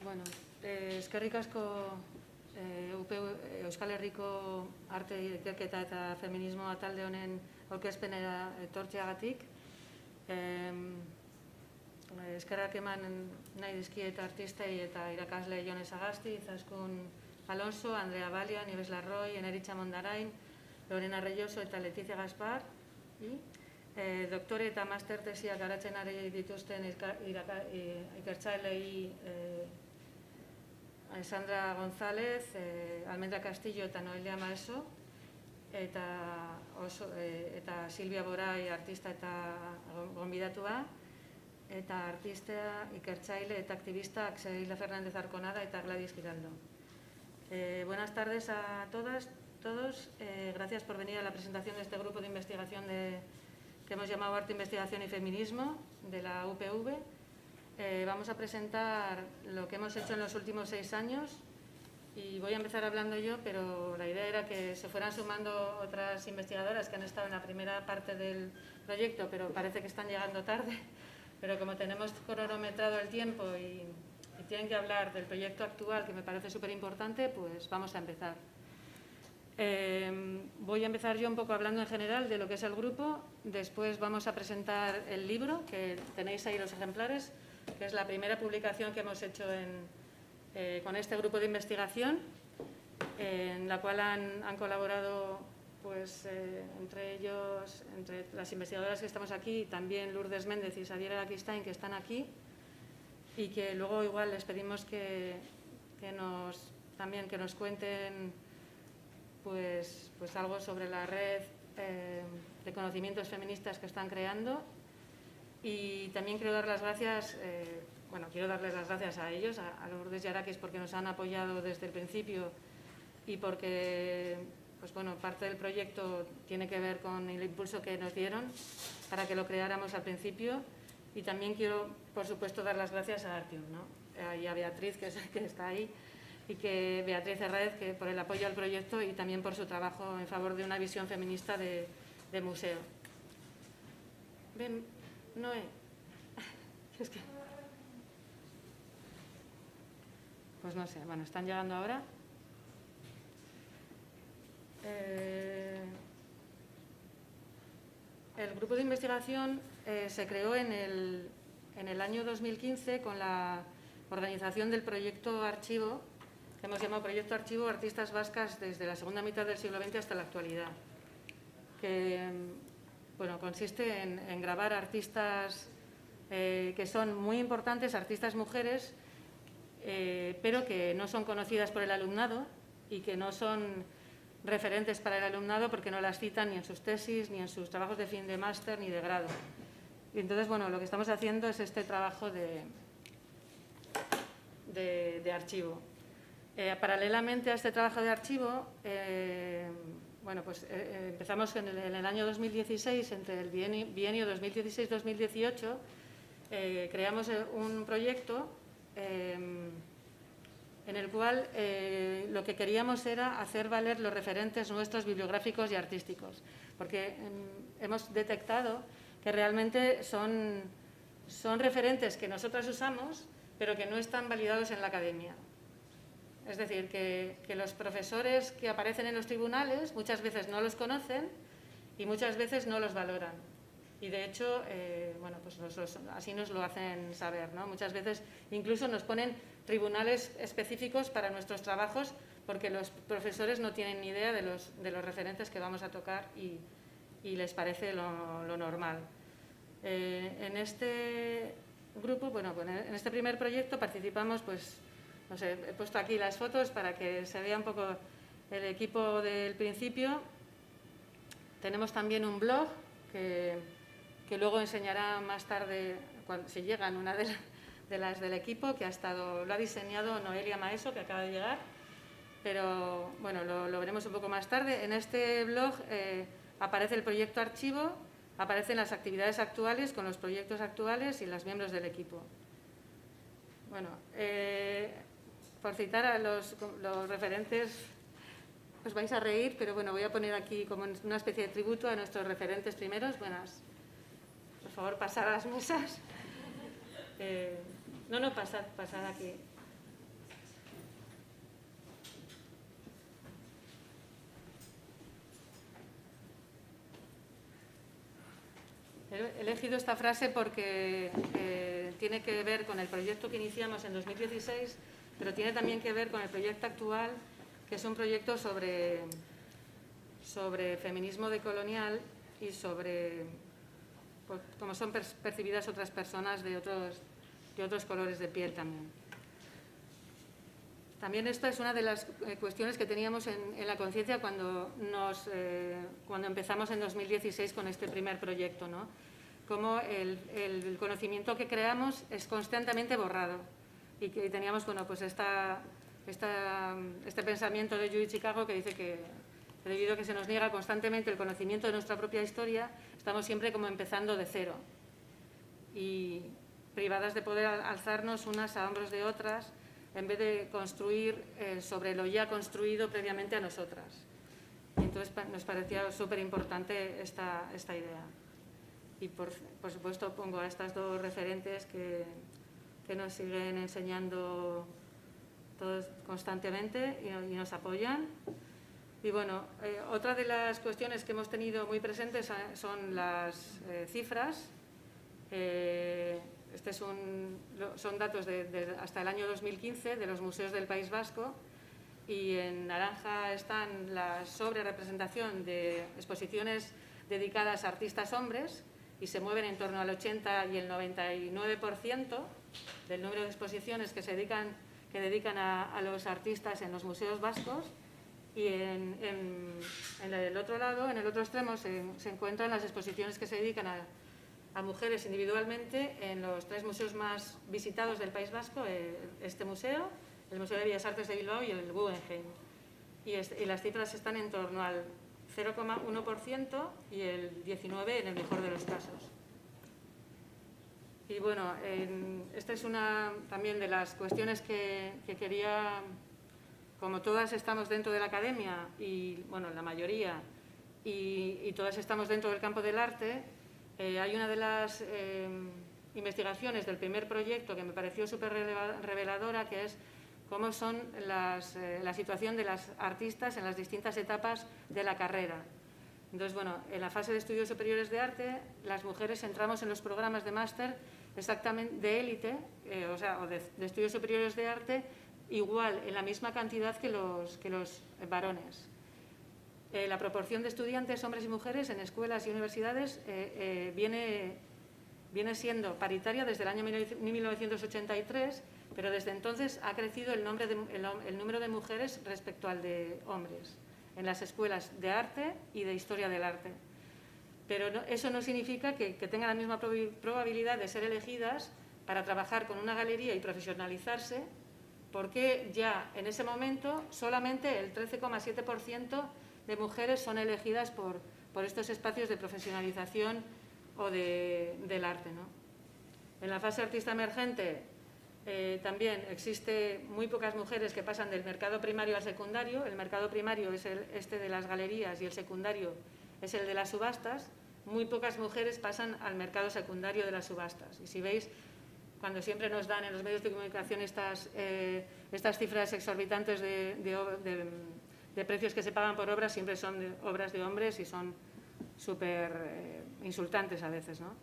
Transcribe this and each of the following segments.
Bueno, eskerrik asko Euskal Herriko arte ikerketa eta feminismoa talde honen aurkezpenera etortzeagatik. Eskerrak eman nahi dizkiet artistei eta irakasle Jon Sagasti, Izaskun Alonso, Andrea Balia, Nieves Larroi, Eneritza Mondarain, Lorena Reyoso eta Letizia Gaspar. Doktore eta master tesiak garatzen ari dituzten ikertzailei Sandra González, Almendra Castillo eta Noelia Maeso, eta Silvia Borai, artista eta gonbidatua, eta artista, ikertzaile eta aktivista Axelila Fernández Arconada eta Gladys Giraldo. Buenas tardes a todas, todos. Gracias por venir a la presentación de este grupo de investigación que hemos llamado Arte, Investigación y Feminismo de la UPV. Vamos a presentar lo que hemos hecho en los últimos 6 años y voy a empezar hablando yo, pero la idea era que se fueran sumando otras investigadoras que han estado en la primera parte del proyecto, pero parece que están llegando tarde. Pero como tenemos cronometrado el tiempo y tienen que hablar del proyecto actual, que me parece súper importante, pues vamos a empezar. Voy a empezar yo un poco hablando en general de lo que es el grupo, después vamos a presentar el libro, que tenéis ahí los ejemplares, que es la primera publicación que hemos hecho con este grupo de investigación, en la cual han colaborado pues, entre ellos, entre las investigadoras que estamos aquí, también Lourdes Méndez y Sadiera Aquistain, que están aquí, y que luego igual les pedimos que nos cuenten pues algo sobre la red de conocimientos feministas que están creando. Y también quiero dar las gracias, quiero darles las gracias a ellos, a Lourdes y Araquis, porque nos han apoyado desde el principio y porque parte del proyecto tiene que ver con el impulso que nos dieron para que lo creáramos al principio. Y también quiero, por supuesto, dar las gracias a Artium, ¿no? Y a Beatriz, que está ahí, y que Beatriz Herráez, que por el apoyo al proyecto y también por su trabajo en favor de una visión feminista de museo. Ven, Noé. Es que... Pues no sé, bueno, están llegando ahora. El grupo de investigación se creó en el año 2015 con la organización del proyecto Archivo, que hemos llamado Proyecto Archivo Artistas Vascas desde la segunda mitad del siglo XX hasta la actualidad, que consiste en grabar artistas que son muy importantes, artistas mujeres, pero que no son conocidas por el alumnado y que no son referentes para el alumnado porque no las citan ni en sus tesis, ni en sus trabajos de fin de máster, ni de grado. Y entonces, lo que estamos haciendo es este trabajo de archivo. Paralelamente a este trabajo de archivo, empezamos en el año 2016, entre el bienio 2016-2018, creamos un proyecto en el cual lo que queríamos era hacer valer los referentes nuestros bibliográficos y artísticos, porque hemos detectado que realmente son referentes que nosotras usamos, pero que no están validados en la academia. Es decir, que los profesores que aparecen en los tribunales muchas veces no los conocen y muchas veces no los valoran. Y de hecho, así nos lo hacen saber, ¿no? Muchas veces incluso nos ponen tribunales específicos para nuestros trabajos porque los profesores no tienen ni idea de los referentes que vamos a tocar y les parece lo normal. En este grupo, en este primer proyecto participamos, he puesto aquí las fotos para que se vea un poco el equipo del principio. Tenemos también un blog que luego enseñará más tarde, si llegan, una de las del equipo, que lo ha diseñado Noelia Maeso, que acaba de llegar, pero lo veremos un poco más tarde. En este blog aparece el proyecto Archivo, aparecen las actividades actuales con los proyectos actuales y los miembros del equipo. Por citar a los referentes, os vais a reír, pero voy a poner aquí como una especie de tributo a nuestros referentes primeros. Buenas. Por favor, pasad a las mesas. Pasad aquí. He elegido esta frase porque tiene que ver con el proyecto que iniciamos en 2016, pero tiene también que ver con el proyecto actual, que es un proyecto sobre feminismo decolonial y sobre pues, cómo son percibidas otras personas de otros colores de piel también. También esta es una de las cuestiones que teníamos en la conciencia cuando empezamos en 2016 con este primer proyecto, ¿no? Cómo el conocimiento que creamos es constantemente borrado y que teníamos, bueno, pues este pensamiento de Yui Chicago que dice que debido a que se nos niega constantemente el conocimiento de nuestra propia historia, estamos siempre como empezando de cero y privadas de poder alzarnos unas a hombros de otras en vez de construir sobre lo ya construido previamente a nosotras. Y entonces nos parecía súper importante esta idea. Y por supuesto pongo a estas dos referentes que nos siguen enseñando todos constantemente y nos apoyan. Y bueno, otra de las cuestiones que hemos tenido muy presentes son las cifras. Son datos hasta el año 2015 de los museos del País Vasco y en naranja están la sobrerepresentación de exposiciones dedicadas a artistas hombres y se mueven en torno al 80 y el 99% del número de exposiciones que dedican a los artistas en los museos vascos. Y en el otro lado, en el otro extremo, se encuentran las exposiciones que se dedican a mujeres individualmente en los 3 museos más visitados del País Vasco, este museo, el Museo de Bellas Artes de Bilbao y el Guggenheim. Y las cifras están en torno al 0,1% y el 19% en el mejor de los casos. Y bueno, esta es una también de las cuestiones que quería, como todas estamos dentro de la academia, y bueno, la mayoría, y todas estamos dentro del campo del arte, hay una de las investigaciones del primer proyecto que me pareció súper reveladora, que es cómo son la situación de las artistas en las distintas etapas de la carrera. Entonces, bueno, en la fase de estudios superiores de arte, las mujeres entramos en los programas de máster exactamente de élite, o de estudios superiores de arte, igual, en la misma cantidad que los varones. La proporción de estudiantes, hombres y mujeres, en escuelas y universidades viene siendo paritaria desde el año 1983, pero desde entonces ha crecido el número de mujeres respecto al de hombres en las escuelas de arte y de historia del arte. Pero eso no significa que tengan la misma probabilidad de ser elegidas para trabajar con una galería y profesionalizarse, porque ya en ese momento solamente el 13,7% de mujeres son elegidas por estos espacios de profesionalización o del arte, ¿no? En la fase artista emergente también existe muy pocas mujeres que pasan del mercado primario al secundario. El mercado primario es este de las galerías y el secundario es el de las subastas. Muy pocas mujeres pasan al mercado secundario de las subastas. Y si veis, cuando siempre nos dan en los medios de comunicación estas cifras exorbitantes de precios que se pagan por obras, siempre son obras de hombres y son súper insultantes a veces, ¿no?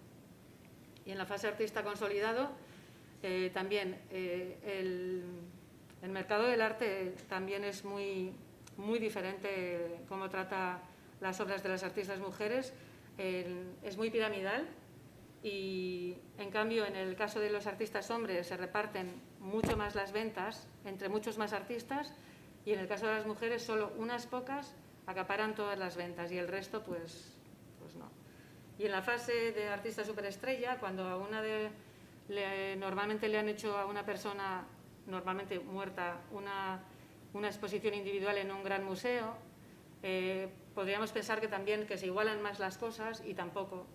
Y en la fase artista consolidado, también el mercado del arte también es muy, muy diferente cómo trata las obras de las artistas mujeres. Es muy piramidal y, en cambio, en el caso de los artistas hombres se reparten mucho más las ventas entre muchos más artistas, y en el caso de las mujeres solo unas pocas acaparan todas las ventas y el resto pues no. Y en la fase de artista superestrella, cuando a normalmente le han hecho a una persona normalmente muerta una exposición individual en un gran museo, podríamos pensar que también que se igualan más las cosas, y tampoco,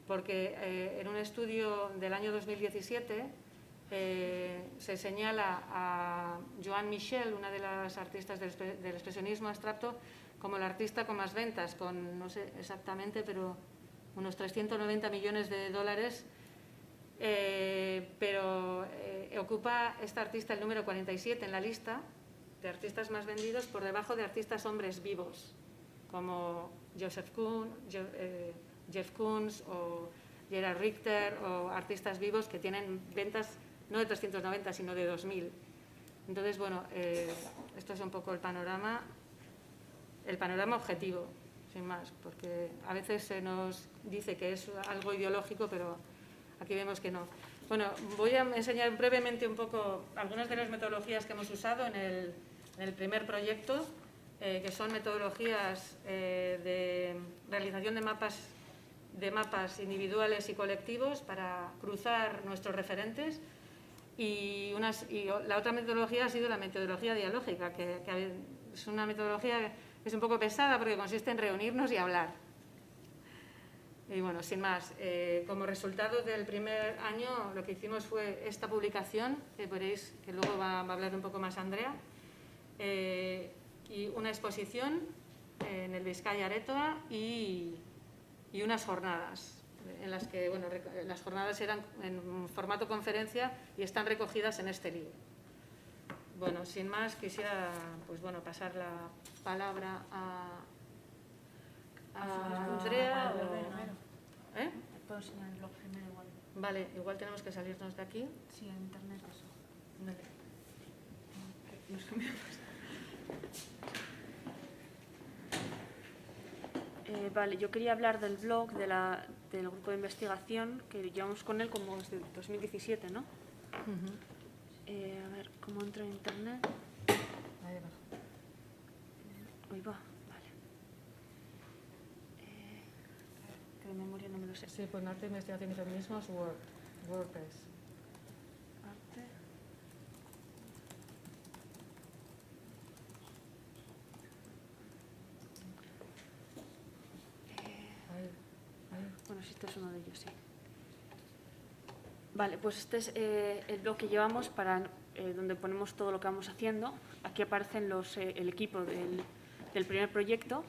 porque en un estudio del año 2017 se señala a Joan Michel, una de las artistas del expresionismo abstracto, como la artista con más ventas, con, no sé exactamente, pero unos 390 millones de dólares, pero ocupa esta artista el número 47 en la lista de artistas más vendidos, por debajo de artistas hombres vivos, como Jeff Koons o Gerard Richter o artistas vivos que tienen ventas no de 390, sino de 2.000. Entonces, bueno, esto es un poco el panorama objetivo, sin más, porque a veces se nos dice que es algo ideológico, pero aquí vemos que no. Bueno, voy a enseñar brevemente un poco algunas de las metodologías que hemos usado en el primer proyecto, que son metodologías de realización de mapas individuales y colectivos para cruzar nuestros referentes. Y la otra metodología ha sido la metodología dialógica, que es una metodología que es un poco pesada porque consiste en reunirnos y hablar. Y bueno, sin más, como resultado del primer año lo que hicimos fue esta publicación, que veréis que luego va a hablar un poco más Andrea, y una exposición en el Vizcaya Aretoa y unas jornadas, en las que, bueno, las jornadas eran en formato conferencia y están recogidas en este libro. Bueno, sin más, quisiera, pues bueno, pasar la palabra a Andrea. ¿Eh? Puedo enseñar el blog primero igual. Vale, igual tenemos que salirnos de aquí. Sí, en internet eso. Vale. Nos cambiamos. Vale, yo quería hablar del blog del grupo de investigación que llevamos con él como desde 2017, ¿no? A ver, ¿cómo entro en internet? Ahí abajo. Ahí va, vale. Que de memoria no me lo sé. Sí, pues Arte, Investigación y Feminismos, WordPress. Arte. Bueno, sí, este es uno de ellos, sí. Vale, pues este es el blog que llevamos para donde ponemos todo lo que vamos haciendo. Aquí aparecen el equipo del primer proyecto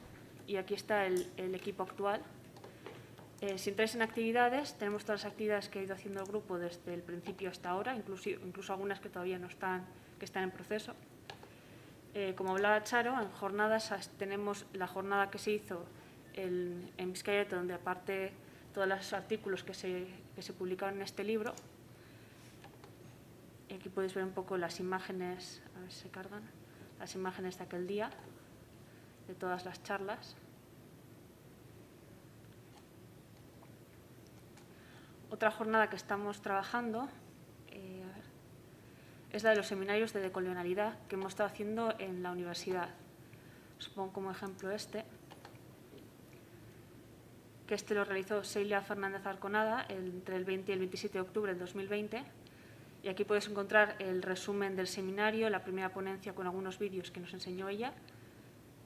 y aquí está el equipo actual. Si entráis en actividades, tenemos todas las actividades que ha ido haciendo el grupo desde el principio hasta ahora, incluso algunas que todavía no están, que están en proceso. Como hablaba Charo, en jornadas tenemos la jornada que se hizo en Vizcaya, donde aparte todos los artículos que se publicaron en este libro. Y aquí podéis ver un poco las imágenes, a ver si se cargan, las imágenes de aquel día, de todas las charlas. Otra jornada que estamos trabajando es la de los seminarios de decolonialidad que hemos estado haciendo en la universidad. Os pongo como ejemplo que este lo realizó Celia Fernández Arconada entre el 20 y el 27 de octubre del 2020. Y aquí podéis encontrar el resumen del seminario, la primera ponencia con algunos vídeos que nos enseñó ella,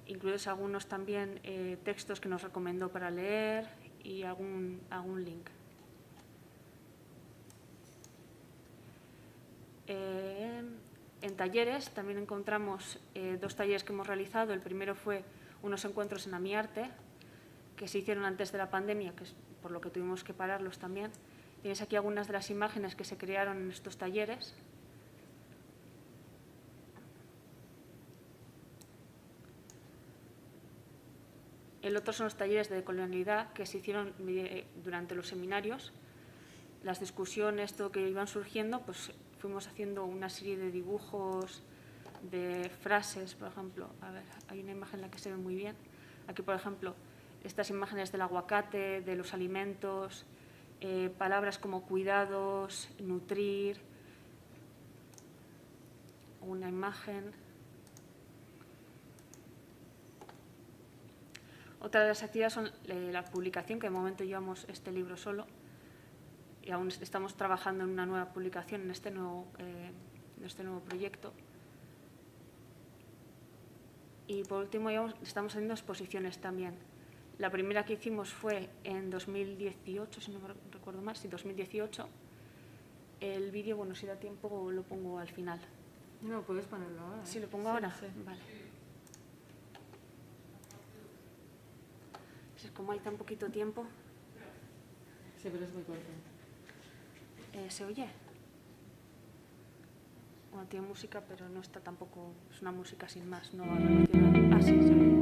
incluidos algunos también textos que nos recomendó para leer y algún link. En talleres también encontramos dos talleres que hemos realizado. El primero fue unos encuentros en Amiarte, que se hicieron antes de la pandemia, que es por lo que tuvimos que pararlos también. Tienes aquí algunas de las imágenes que se crearon en estos talleres. El otro son los talleres de decolonialidad que se hicieron durante los seminarios. Las discusiones, todo que iban surgiendo, pues fuimos haciendo una serie de dibujos, de frases, por ejemplo. A ver, hay una imagen en la que se ve muy bien. Aquí, por ejemplo, estas imágenes del aguacate, de los alimentos, palabras como cuidados, nutrir, una imagen. Otra de las actividades son la publicación, que de momento llevamos este libro solo y aún estamos trabajando en una nueva publicación en este nuevo proyecto. Y por último estamos haciendo exposiciones también. La primera que hicimos fue en 2018, si no me recuerdo mal, sí, 2018. El vídeo, bueno, si da tiempo lo pongo al final. No, puedes ponerlo ahora. ¿Sí lo pongo ahora? Sí. Vale. Como hay tan poquito tiempo. Sí, pero es muy corto. ¿Se oye? Bueno, tiene música, pero no está tampoco... Es una música sin más, no va relacionada. Ah, sí, se oye.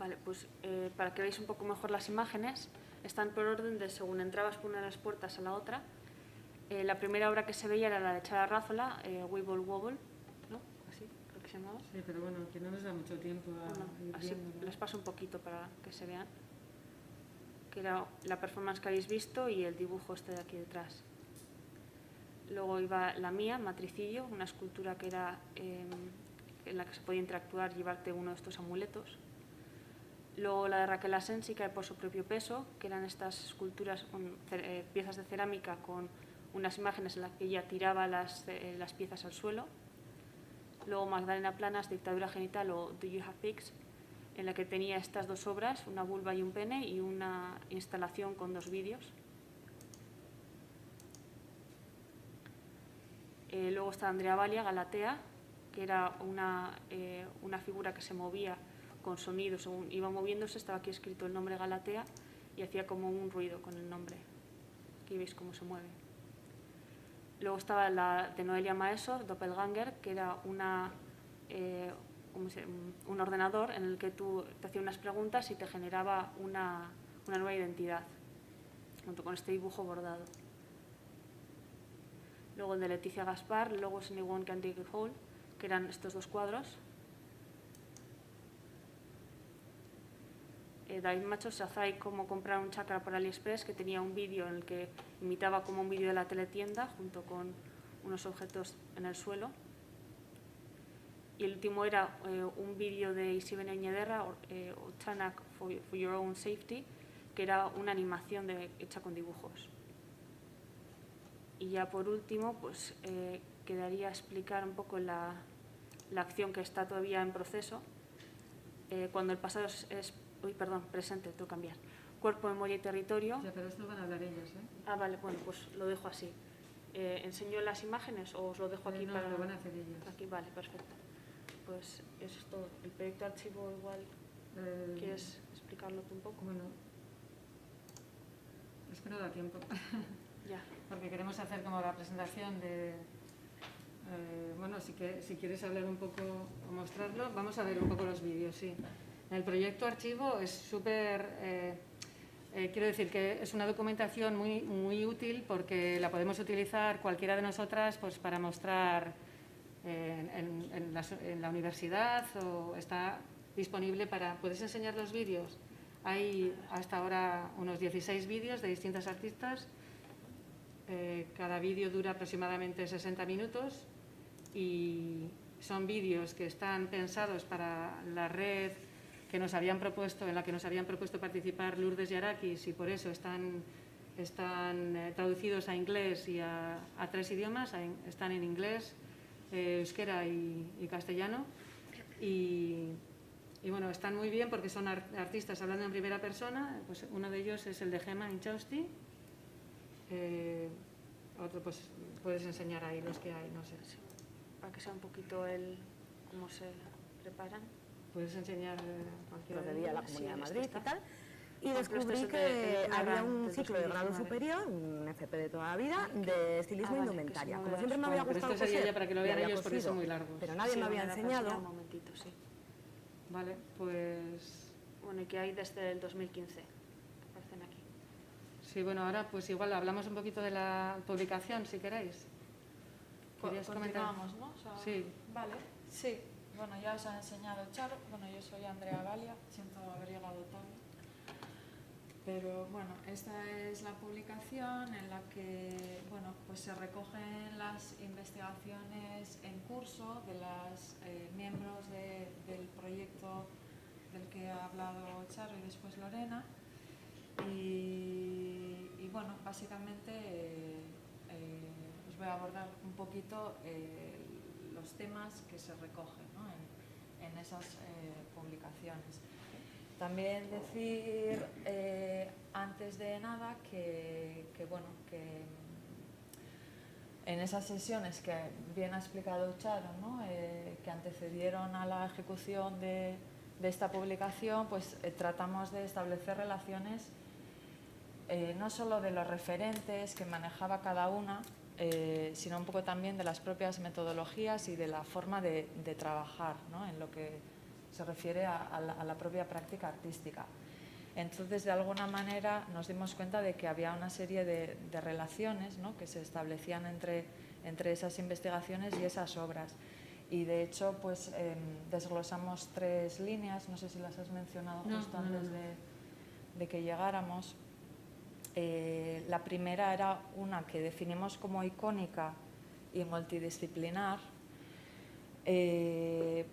Vale, pues para que veáis un poco mejor las imágenes, están por orden de según entrabas por una de las puertas a la otra. La primera obra que se veía era la de Chara Rázola, Wibble Wobble, ¿no? Así creo que se llamaba. Sí, pero bueno, que no nos da mucho tiempo a ir así viéndolo. les paso un poquito para que se vean. Que era la performance que habéis visto y el dibujo este de aquí detrás. Luego iba la mía, Matricidio, una escultura que era en la que se podía interactuar, llevarte uno de estos amuletos. Luego la de Raquel Asensi, cae por su propio peso, que eran estas esculturas, piezas de cerámica con unas imágenes en las que ella tiraba las piezas al suelo. Luego Magdalena Planas, Dictadura genital o Do You Have Pigs, en la que tenía estas dos obras, una vulva y un pene, y una instalación con 2 vídeos. Luego está Andrea Valia, Galatea, que era una figura que se movía con sonido, según iba moviéndose, estaba aquí escrito el nombre Galatea y hacía como un ruido con el nombre. Aquí veis cómo se mueve. Luego estaba la de Noelia Maesor, Doppelganger, que era un ordenador en el que tú te hacías unas preguntas y te generaba una nueva identidad, junto con este dibujo bordado. Luego el de Leticia Gaspar, Logos Anyone Can Dig a Hole, que eran estos 2 cuadros. David Macho Sazai, Cómo comprar un chakra por AliExpress, que tenía un vídeo en el que imitaba como un vídeo de la teletienda junto con unos objetos en el suelo. Y el último era un vídeo de Isibene Oñederra, Ochanak for Your Own Safety, que era una animación hecha con dibujos. Y ya por último, pues quedaría explicar un poco la acción que está todavía en proceso. Cuando el pasado es presente, tengo que cambiar. Cuerpo, memoria y territorio. Ya, pero esto van a hablar ellos, ¿eh? Ah, vale, bueno, pues lo dejo así. ¿Enseño las imágenes o os lo dejo aquí no, para...? lo van a hacer ellos. Aquí, vale, perfecto. Pues eso es todo. El proyecto archivo igual, ¿quieres explicarlo tú un poco? Bueno, es que no da tiempo. Ya. Porque queremos hacer como la presentación de... bueno, si quieres hablar un poco o mostrarlo, vamos a ver un poco los vídeos, sí. El proyecto archivo es súper... quiero decir que es una documentación muy, muy útil porque la podemos utilizar cualquiera de nosotras pues, para mostrar en la universidad o está disponible para... ¿Puedes enseñar los vídeos? Hay hasta ahora unos 16 vídeos de distintas artistas. Cada vídeo dura aproximadamente 60 minutos y son vídeos que están pensados para la red que nos habían propuesto, en la que nos habían propuesto participar Lourdes y Arakis, y por eso están traducidos a inglés y a 3 idiomas, están en inglés, euskera y castellano. Y bueno, están muy bien porque son artistas hablando en primera persona. Pues uno de ellos es el de Gemma Inchausti. Otro, pues puedes enseñar ahí los que hay, no sé. Sí, para que sea un poquito cómo se preparan. Puedes enseñar cualquiera Procedía a la Comunidad de Madrid y tal. Y Por ejemplo, descubrí este es que de había un del ciclo de grado 2019. superior, un FP de toda la vida, de estilismo e vale, indumentaria. que Como se siempre me había Bueno, pero gustado esto sería coser, ya para que lo y vean había ellos porque cosido, son muy largos. pero nadie Sí, me había bueno, era para enseñar enseñado. un momentito, sí. Vale, pues... Bueno, y que hay desde el 2015, que aparecen aquí. Sí, bueno, ahora pues igual hablamos un poquito de la publicación, si queréis. ¿Querías comentar? Continuamos, ¿no? O sea, Sí. Vale, sí. Bueno, ya os ha enseñado Charo. Bueno, yo soy Andrea Valia, siento haber llegado tarde. Pero bueno, esta es la publicación en la que bueno, pues se recogen las investigaciones en curso de las miembros del proyecto del que ha hablado Charo y después Lorena. Y bueno, básicamente os voy a abordar un poquito los temas que se recogen, ¿no? en esas publicaciones. También decir antes de nada que en esas sesiones que bien ha explicado Charo, ¿no? Que antecedieron a la ejecución de esta publicación, pues tratamos de establecer relaciones no solo de los referentes que manejaba cada una, sino un poco también de las propias metodologías y de la forma de trabajar, ¿no? en lo que se refiere a la propia práctica artística. Entonces, de alguna manera, nos dimos cuenta de que había una serie de relaciones, ¿no?, que se establecían entre esas investigaciones y esas obras. Y, de hecho, pues, desglosamos 3 líneas, no sé si las has mencionado justo antes de que llegáramos. La primera era una que definimos como icónica y multidisciplinar,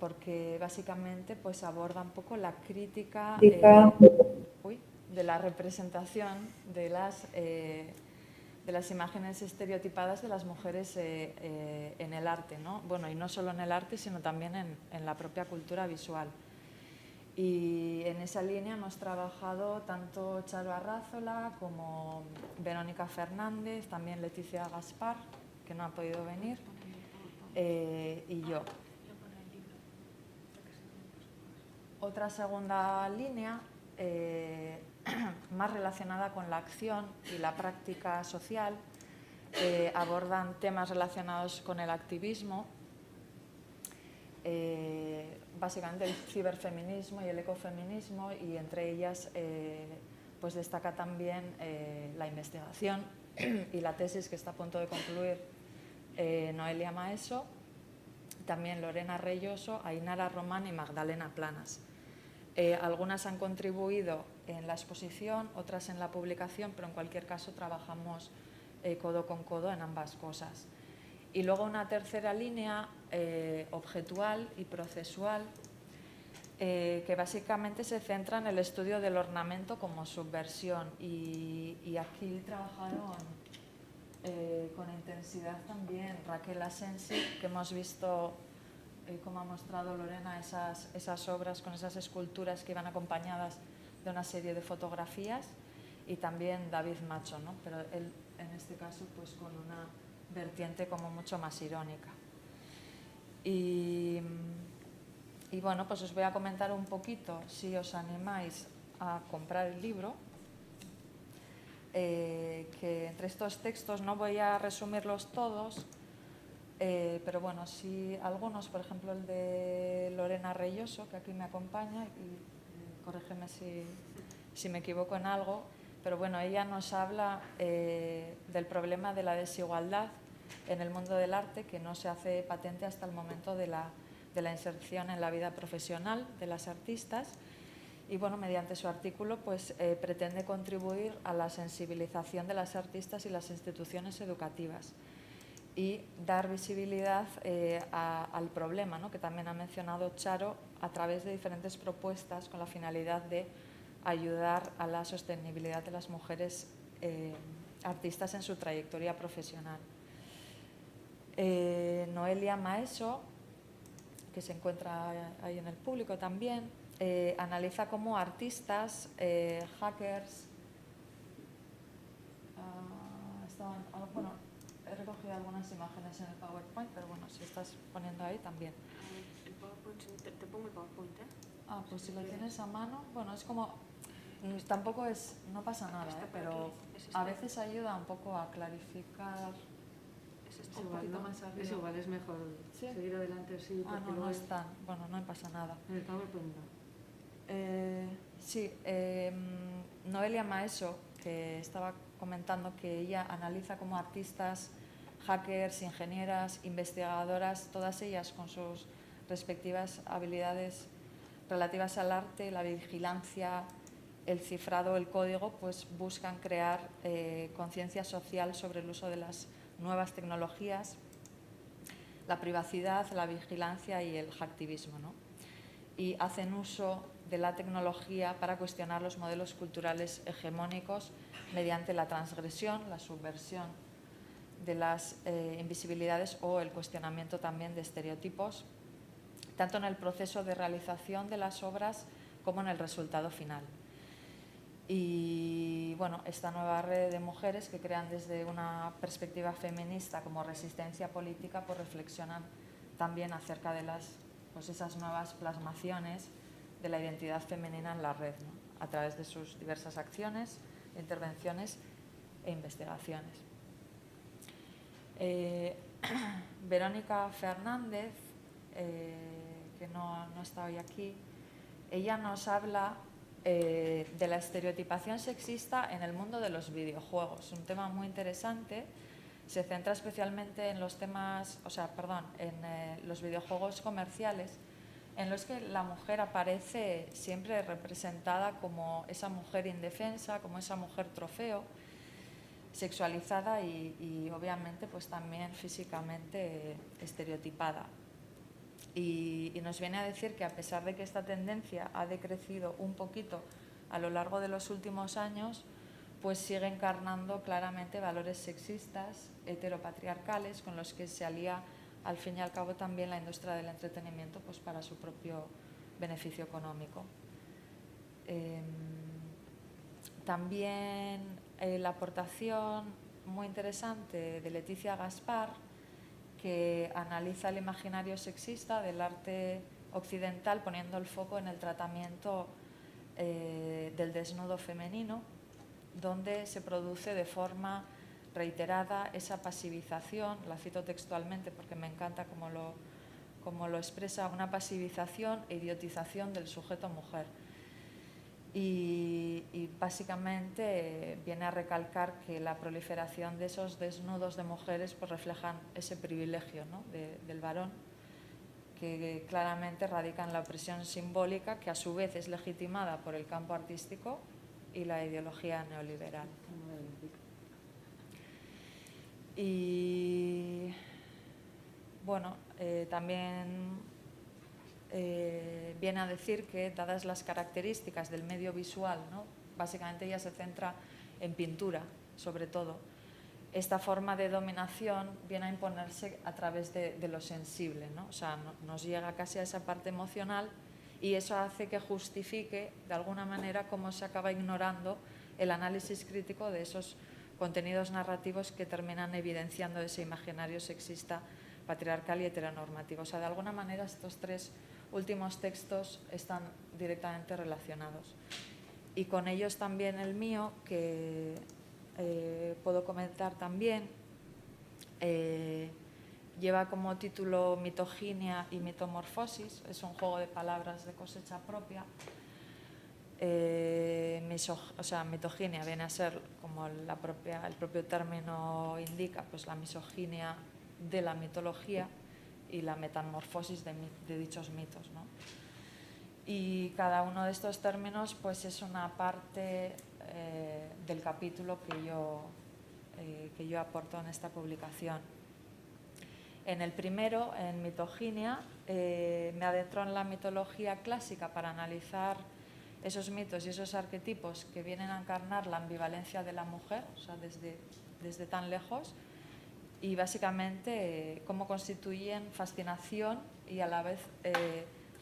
porque básicamente pues aborda un poco la crítica de la representación de las imágenes estereotipadas de las mujeres en el arte, ¿no? Bueno, y no solo en el arte, sino también en la propia cultura visual. Y en esa línea hemos trabajado tanto Charo Arrázola como Verónica Fernández, también Leticia Gaspar, que no ha podido venir, y yo. Otra segunda línea, más relacionada con la acción y la práctica social, abordan temas relacionados con el activismo, básicamente el ciberfeminismo y el ecofeminismo, y entre ellas pues destaca también la investigación y la tesis que está a punto de concluir Noelia Maeso, también Lorena Reyoso, Ainara Román y Magdalena Planas. Algunas han contribuido en la exposición, otras en la publicación, pero en cualquier caso trabajamos codo con codo en ambas cosas. Y luego una tercera línea, objetual y procesual, que básicamente se centra en el estudio del ornamento como subversión. Y aquí trabajaron con intensidad también Raquel Asensi, que hemos visto, como ha mostrado Lorena, esas obras con esas esculturas que iban acompañadas de una serie de fotografías, y también David Macho, ¿no? Pero él en este caso pues con una vertiente como mucho más irónica. Y bueno, pues os voy a comentar un poquito, si os animáis a comprar el libro, que entre estos textos no voy a resumirlos todos, pero bueno, sí algunos, por ejemplo el de Lorena Reyoso, que aquí me acompaña, y corrígeme si me equivoco en algo, pero bueno, ella nos habla del problema de la desigualdad en el mundo del arte, que no se hace patente hasta el momento de la inserción en la vida profesional de las artistas. Y bueno, mediante su artículo pues, pretende contribuir a la sensibilización de las artistas y las instituciones educativas y dar visibilidad al problema, ¿no?, que también ha mencionado Charo, a través de diferentes propuestas con la finalidad de ayudar a la sostenibilidad de las mujeres artistas en su trayectoria profesional. Noelia Maeso, que se encuentra ahí en el público también, analiza cómo artistas, hackers, bueno, he recogido algunas imágenes en el PowerPoint, pero bueno, si estás poniendo ahí también. El PowerPoint, te pongo el PowerPoint, ¿eh? Ah, pues si lo tienes a mano, bueno, es como, tampoco es, no pasa nada, pero a veces ayuda un poco a clarificar. Es igual, ¿no? Es igual, es mejor seguir adelante, sí. Ah, no, no están, bueno, no pasa nada. En el PowerPoint no. Sí, Noelia Maeso, que estaba comentando que ella analiza como artistas, hackers, ingenieras, investigadoras, todas ellas con sus respectivas habilidades relativas al arte, la vigilancia, el cifrado, el código, pues buscan crear conciencia social sobre el uso de las nuevas tecnologías, la privacidad, la vigilancia y el hacktivismo, ¿no? Y hacen uso de la tecnología para cuestionar los modelos culturales hegemónicos mediante la transgresión, la subversión de las invisibilidades o el cuestionamiento también de estereotipos, tanto en el proceso de realización de las obras como en el resultado final. Y bueno, esta nueva red de mujeres que crean desde una perspectiva feminista como resistencia política, pues reflexionan también acerca de esas nuevas plasmaciones de la identidad femenina en la red, ¿no?, a través de sus diversas acciones, intervenciones e investigaciones. Verónica Fernández, que no está hoy aquí, ella nos habla de la estereotipación sexista en el mundo de los videojuegos, un tema muy interesante. Se centra especialmente en los temas, en los videojuegos comerciales, en los que la mujer aparece siempre representada como esa mujer indefensa, como esa mujer trofeo, sexualizada y obviamente pues también físicamente estereotipada. Y nos viene a decir que a pesar de que esta tendencia ha decrecido un poquito a lo largo de los últimos años, pues sigue encarnando claramente valores sexistas, heteropatriarcales, con los que se alía al fin y al cabo también la industria del entretenimiento pues para su propio beneficio económico. También la aportación muy interesante de Leticia Gaspar, que analiza el imaginario sexista del arte occidental poniendo el foco en el tratamiento del desnudo femenino, donde se produce de forma reiterada esa pasivización, la cito textualmente porque me encanta cómo lo expresa, una pasivización e idiotización del sujeto mujer. Y básicamente viene a recalcar que la proliferación de esos desnudos de mujeres pues reflejan ese privilegio, ¿no?, del varón, que claramente radica en la opresión simbólica, que a su vez es legitimada por el campo artístico y la ideología neoliberal. Y bueno, también viene a decir que, dadas las características del medio visual, ¿no?, básicamente ella se centra en pintura, sobre todo, esta forma de dominación viene a imponerse a través de lo sensible, ¿no? O sea, nos llega casi a esa parte emocional y eso hace que justifique de alguna manera cómo se acaba ignorando el análisis crítico de esos contenidos narrativos que terminan evidenciando ese imaginario sexista, patriarcal y heteronormativo. O sea, de alguna manera estos tres últimos textos están directamente relacionados. Y con ellos también el mío, que puedo comentar también, lleva como título Mitoginia y mitomorfosis, es un juego de palabras de cosecha propia. Mitoginia viene a ser, como el propio término indica, pues la misoginia de la mitología y la metamorfosis de dichos mitos, ¿no? Y cada uno de estos términos pues es una parte del capítulo que yo aporto en esta publicación. En el primero, en Mitoginia, me adentro en la mitología clásica para analizar esos mitos y esos arquetipos que vienen a encarnar la ambivalencia de la mujer, o sea, desde tan lejos, y básicamente cómo constituyen fascinación y a la vez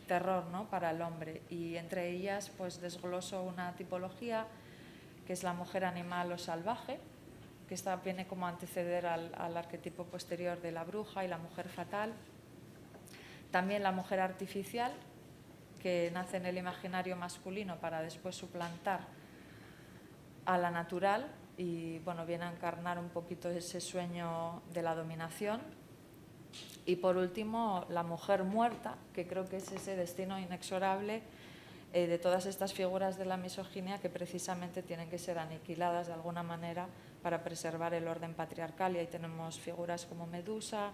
terror, ¿no?, para el hombre. Y entre ellas pues desgloso una tipología que es la mujer animal o salvaje, que esta viene como a anteceder al arquetipo posterior de la bruja y la mujer fatal. También la mujer artificial, que nace en el imaginario masculino para después suplantar a la natural y bueno, viene a encarnar un poquito ese sueño de la dominación. Y por último, la mujer muerta, que creo que es ese destino inexorable de todas estas figuras de la misoginia que precisamente tienen que ser aniquiladas de alguna manera para preservar el orden patriarcal. Y ahí tenemos figuras como Medusa,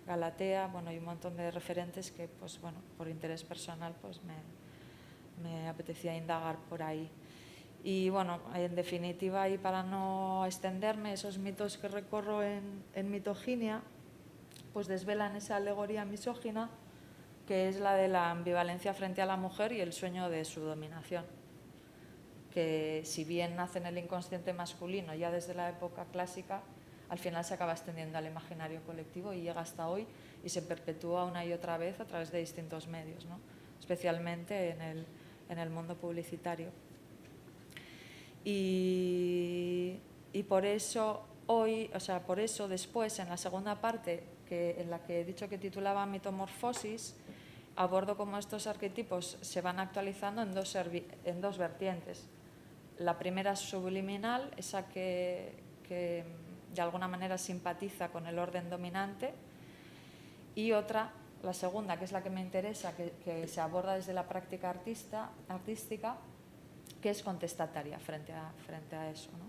Galatea, bueno, y un montón de referentes que, pues bueno, por interés personal, pues me apetecía indagar por ahí. Y bueno, en definitiva, y para no extenderme, esos mitos que recorro en Mitoginia, pues desvelan esa alegoría misógina, que es la de la ambivalencia frente a la mujer y el sueño de su dominación, que si bien nace en el inconsciente masculino ya desde la época clásica, al final se acaba extendiendo al imaginario colectivo y llega hasta hoy y se perpetúa una y otra vez a través de distintos medios, ¿no?, especialmente en el mundo publicitario. Y por eso hoy, o sea, por eso después, en la segunda parte, en la que he dicho que titulaba Mitomorfosis, abordo cómo estos arquetipos se van actualizando en dos vertientes. La primera es subliminal, esa que de alguna manera simpatiza con el orden dominante, y otra la segunda, que es la que me interesa, que se aborda desde la práctica artística, que es contestataria frente a eso, ¿no?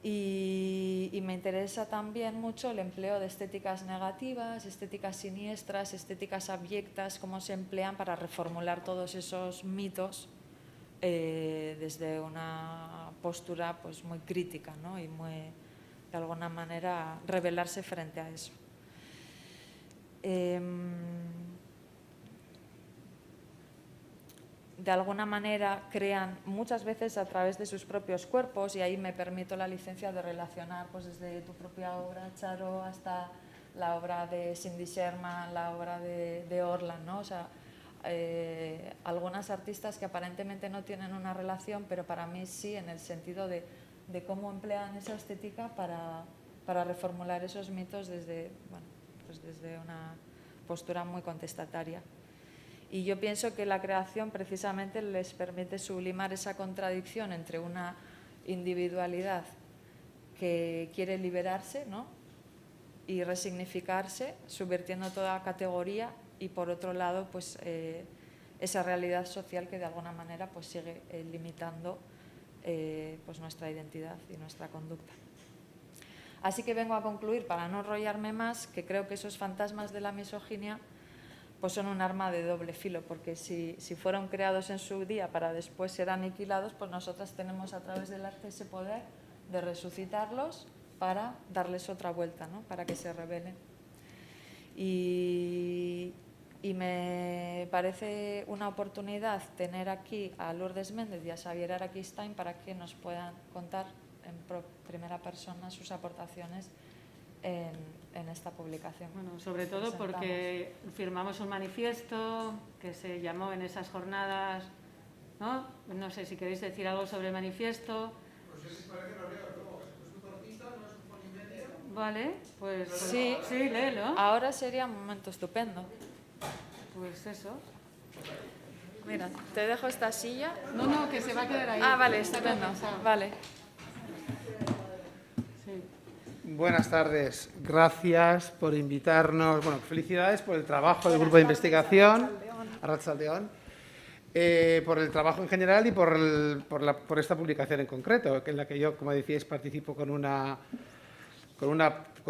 Y me interesa también mucho el empleo de estéticas negativas, estéticas siniestras, estéticas abyectas, cómo se emplean para reformular todos esos mitos desde una postura pues, muy crítica, ¿no? Y muy, de alguna manera, rebelarse frente a eso. De alguna manera crean muchas veces a través de sus propios cuerpos, y ahí me permito la licencia de relacionar pues desde tu propia obra, Charo, hasta la obra de Cindy Sherman, la obra de Orland, ¿no? O sea, algunas artistas que aparentemente no tienen una relación, pero para mí sí, en el sentido de cómo emplean esa estética para reformular esos mitos desde, bueno, pues desde una postura muy contestataria. Y yo pienso que la creación precisamente les permite sublimar esa contradicción entre una individualidad que quiere liberarse, ¿no? Y resignificarse, subvirtiendo toda categoría, y por otro lado pues, esa realidad social que de alguna manera pues, sigue limitando pues, nuestra identidad y nuestra conducta. Así que vengo a concluir, para no enrollarme más, que creo que esos fantasmas de la misoginia pues son un arma de doble filo, porque si fueron creados en su día para después ser aniquilados, pues nosotras tenemos a través del arte ese poder de resucitarlos para darles otra vuelta, ¿no? Para que se rebelen. Y me parece una oportunidad tener aquí a Lourdes Méndez y a Xavier Araquistain para que nos puedan contar en primera persona sus aportaciones en esta publicación. Bueno, sobre todo porque firmamos un manifiesto que se llamó en esas jornadas, ¿no? No sé si queréis decir algo sobre el manifiesto. Pues es parece que lo leo, ¿no? ¿Es un cortista, no es un polimedia? Vale, pues sí, léelo. Ahora sería un momento estupendo. Pues eso. Mira, te dejo esta silla. No, que se va a quedar ahí. Ah, vale, Está estupendo. compensado. Vale. Sí. Buenas tardes, gracias por invitarnos. Bueno, felicidades por el trabajo del grupo de investigación, Arratsaldeon, por el trabajo en general y por esta publicación en concreto, en la que yo, como decíais, participo con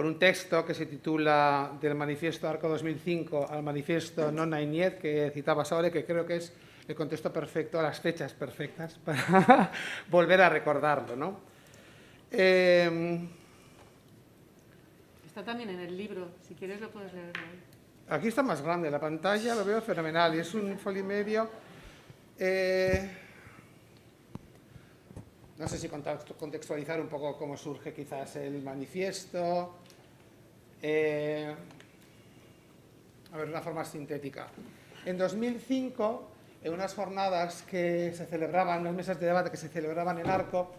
un texto que se titula Del Manifiesto Arco 2005 al Manifiesto Nona y Niet, que citabas ahora, que creo que es el contexto perfecto, las fechas perfectas para volver a recordarlo, ¿no? Está también en el libro, si quieres lo puedes leer. Aquí está más grande la pantalla, lo veo fenomenal, y es un folimedio. No sé si contextualizar un poco cómo surge quizás el manifiesto. A ver, una forma sintética. En 2005, en unas jornadas que se celebraban, unas mesas de debate que se celebraban en Arco,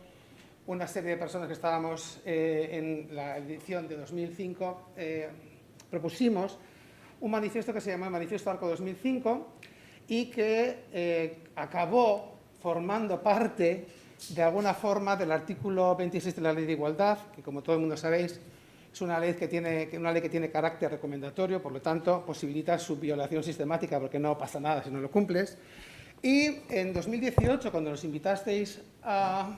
una serie de personas que estábamos en la edición de 2005, propusimos un manifiesto que se llamó el Manifiesto Arco 2005 y que acabó formando parte, de alguna forma, del artículo 26 de la Ley de Igualdad, que, como todo el mundo sabéis, es una ley que tiene carácter recomendatorio, por lo tanto, posibilita su violación sistemática, porque no pasa nada si no lo cumples. Y en 2018, cuando nos invitasteis a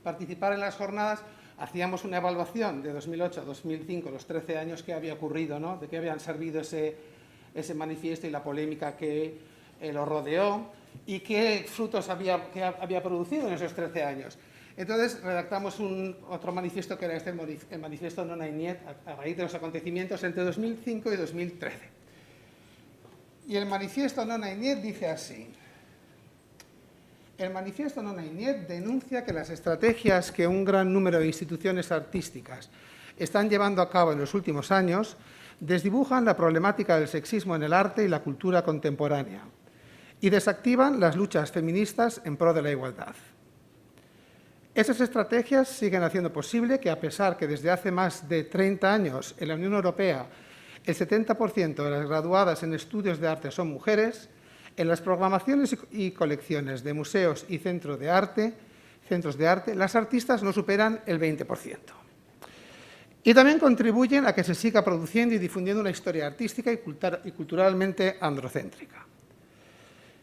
participar en las jornadas, hacíamos una evaluación de 2008 a 2005, los 13 años que había ocurrido, ¿no? De qué habían servido ese manifiesto y la polémica que lo rodeó y qué frutos había producido en esos 13 años. Entonces redactamos otro manifiesto que era el manifiesto Nona y Niet, a raíz de los acontecimientos entre 2005 y 2013. Y el manifiesto Nona y Niet dice así: el manifiesto Nona y Niet denuncia que las estrategias que un gran número de instituciones artísticas están llevando a cabo en los últimos años desdibujan la problemática del sexismo en el arte y la cultura contemporánea y desactivan las luchas feministas en pro de la igualdad. Esas estrategias siguen haciendo posible que, a pesar que desde hace más de 30 años en la Unión Europea el 70% de las graduadas en estudios de arte son mujeres, en las programaciones y colecciones de museos y centros de arte, las artistas no superan el 20%. Y también contribuyen a que se siga produciendo y difundiendo una historia artística y culturalmente androcéntrica.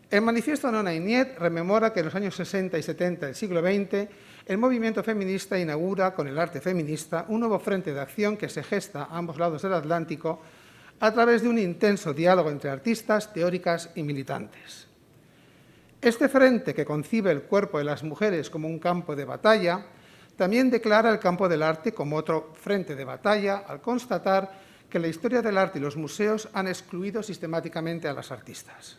El manifiesto Nona y Niet rememora que en los años 60 y 70 del siglo XX el movimiento feminista inaugura con el arte feminista un nuevo frente de acción que se gesta a ambos lados del Atlántico a través de un intenso diálogo entre artistas, teóricas y militantes. Este frente, que concibe el cuerpo de las mujeres como un campo de batalla, también declara el campo del arte como otro frente de batalla al constatar que la historia del arte y los museos han excluido sistemáticamente a las artistas.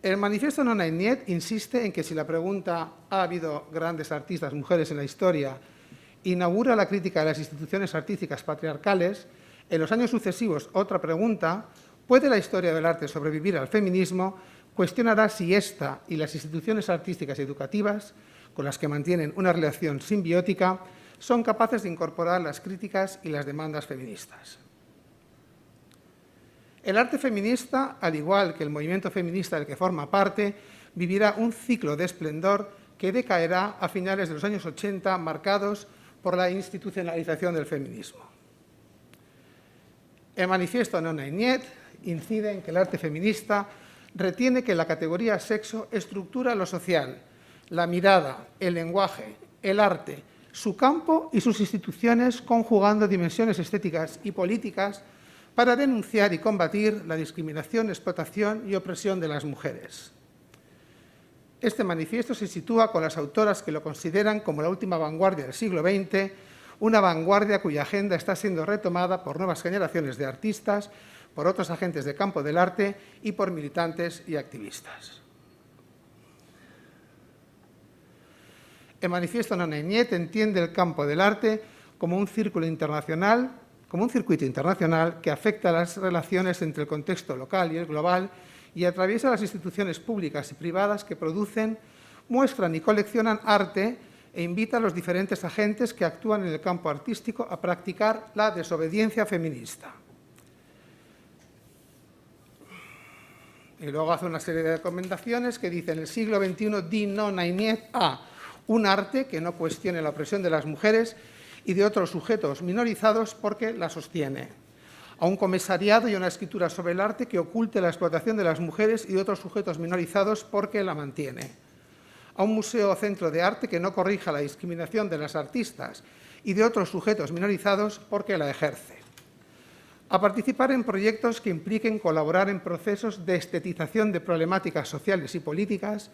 El manifiesto Nona y Niet insiste en que si la pregunta ¿ha habido grandes artistas mujeres en la historia? Inaugura la crítica de las instituciones artísticas patriarcales, en los años sucesivos otra pregunta, ¿puede la historia del arte sobrevivir al feminismo? Cuestionará si esta y las instituciones artísticas y educativas, con las que mantienen una relación simbiótica, son capaces de incorporar las críticas y las demandas feministas. El arte feminista, al igual que el movimiento feminista del que forma parte, vivirá un ciclo de esplendor que decaerá a finales de los años 80, marcados por la institucionalización del feminismo. El manifiesto Nona y Niet incide en que el arte feminista retiene que la categoría sexo estructura lo social, la mirada, el lenguaje, el arte, su campo y sus instituciones, conjugando dimensiones estéticas y políticas para denunciar y combatir la discriminación, explotación y opresión de las mujeres. Este manifiesto se sitúa con las autoras que lo consideran como la última vanguardia del siglo XX, una vanguardia cuya agenda está siendo retomada por nuevas generaciones de artistas, por otros agentes del campo del arte y por militantes y activistas. El manifiesto Nona y Niet entiende el campo del arte como un circuito internacional que afecta a las relaciones entre el contexto local y el global y atraviesa las instituciones públicas y privadas que producen, muestran y coleccionan arte e invita a los diferentes agentes que actúan en el campo artístico a practicar la desobediencia feminista. Y luego hace una serie de recomendaciones que dicen: en el siglo XXI di Nona y Niet a un arte que no cuestione la opresión de las mujeres y de otros sujetos minorizados porque la sostiene, a un comisariado y una escritura sobre el arte que oculte la explotación de las mujeres y de otros sujetos minorizados porque la mantiene, a un museo o centro de arte que no corrija la discriminación de las artistas y de otros sujetos minorizados porque la ejerce, a participar en proyectos que impliquen colaborar en procesos de estetización de problemáticas sociales y políticas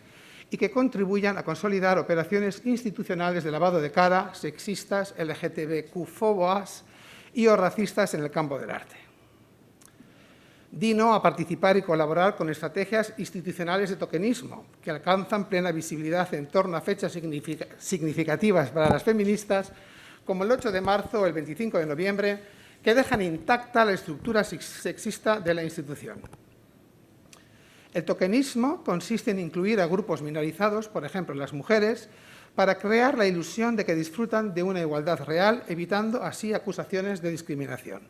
y que contribuyan a consolidar operaciones institucionales de lavado de cara, sexistas, LGTBQ-fobas y o racistas en el campo del arte. Di no a participar y colaborar con estrategias institucionales de tokenismo que alcanzan plena visibilidad en torno a fechas significativas para las feministas, como el 8 de marzo o el 25 de noviembre, que dejan intacta la estructura sexista de la institución. El tokenismo consiste en incluir a grupos minorizados, por ejemplo las mujeres, para crear la ilusión de que disfrutan de una igualdad real, evitando así acusaciones de discriminación.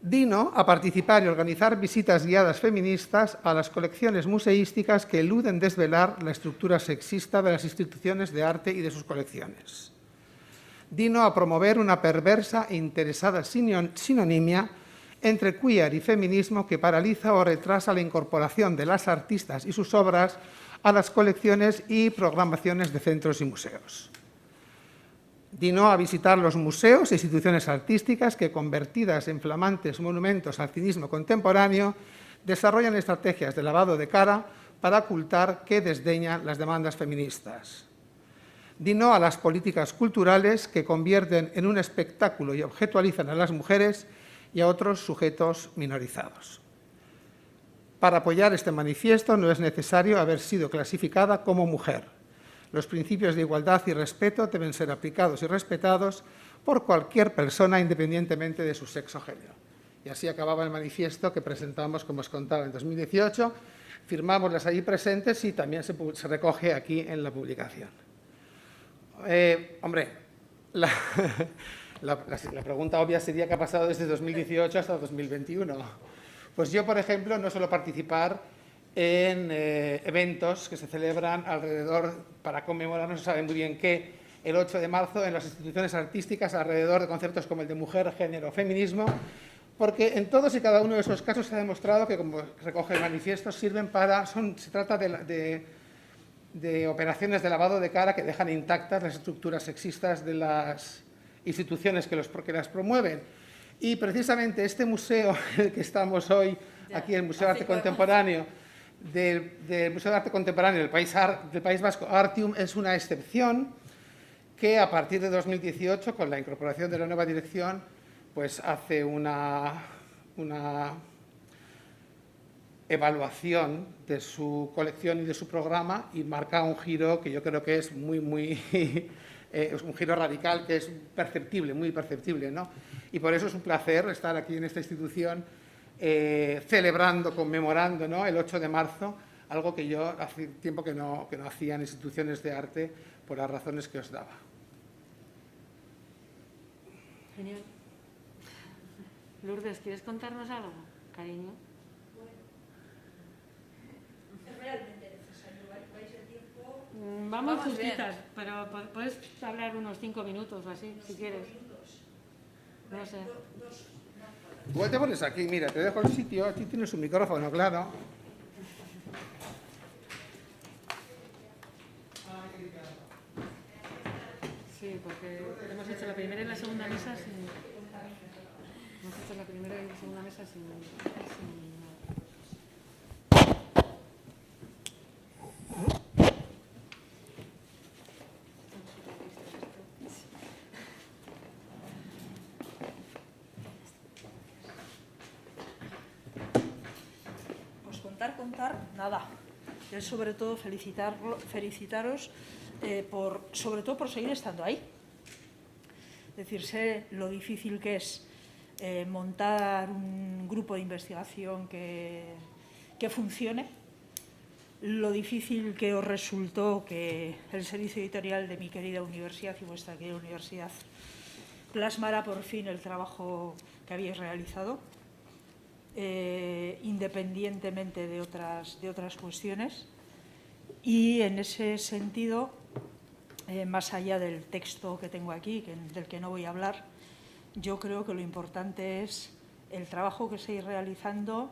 Di no a participar y organizar visitas guiadas feministas a las colecciones museísticas que eluden desvelar la estructura sexista de las instituciones de arte y de sus colecciones. Di no a promover una perversa e interesada sinonimia entre queer y feminismo que paraliza o retrasa la incorporación de las artistas y sus obras a las colecciones y programaciones de centros y museos. Di no a visitar los museos e instituciones artísticas que, convertidas en flamantes monumentos al cinismo contemporáneo, desarrollan estrategias de lavado de cara para ocultar que desdeñan las demandas feministas. Di no a las políticas culturales que convierten en un espectáculo y objetualizan a las mujeres y a otros sujetos minorizados. Para apoyar este manifiesto no es necesario haber sido clasificada como mujer. Los principios de igualdad y respeto deben ser aplicados y respetados por cualquier persona independientemente de su sexo o género. Y así acababa el manifiesto que presentamos, como os contaba, en 2018. Firmamos las allí presentes y también se recoge aquí en la publicación. La pregunta obvia sería qué ha pasado desde 2018 hasta 2021. Pues yo, por ejemplo, no suelo participar en eventos que se celebran alrededor para conmemorar, no se sabe muy bien qué, el 8 de marzo en las instituciones artísticas alrededor de conceptos como el de mujer, género, feminismo, porque en todos y cada uno de esos casos se ha demostrado que, como recoge el manifiesto, sirven para, se trata de operaciones de lavado de cara que dejan intactas las estructuras sexistas de las instituciones que las promueven. Y precisamente este museo en el que estamos hoy, aquí el Museo de Arte Contemporáneo, del Museo de Arte Contemporáneo del País Vasco, Artium, es una excepción que a partir de 2018, con la incorporación de la nueva dirección, pues hace una evaluación de su colección y de su programa y marca un giro que yo creo que es es un giro radical que es perceptible, muy perceptible, ¿no? Y por eso es un placer estar aquí en esta institución celebrando, conmemorando, ¿no?, el 8 de marzo, algo que yo hace tiempo que no hacía en instituciones de arte por las razones que os daba. Genial. Lourdes, ¿quieres contarnos algo, cariño? Es realmente necesario, vais el tiempo. Vamos justitas, pero puedes hablar unos 5 minutos o así, si quieres. No sé. Igual te pones aquí, mira, te dejo el sitio, aquí tienes un micrófono, claro. Sí, porque hemos hecho la primera y la segunda mesa sin... Hemos hecho la primera y la segunda mesa sin nada. Pues contar, nada. Es sobre todo felicitaros sobre todo por seguir estando ahí. Es decir, sé lo difícil que es montar un grupo de investigación que funcione, lo difícil que os resultó que el servicio editorial de mi querida universidad y vuestra querida universidad plasmara por fin el trabajo que habéis realizado, independientemente de otras cuestiones. Y en ese sentido, más allá del texto que tengo aquí, del que no voy a hablar, yo creo que lo importante es el trabajo que estáis realizando,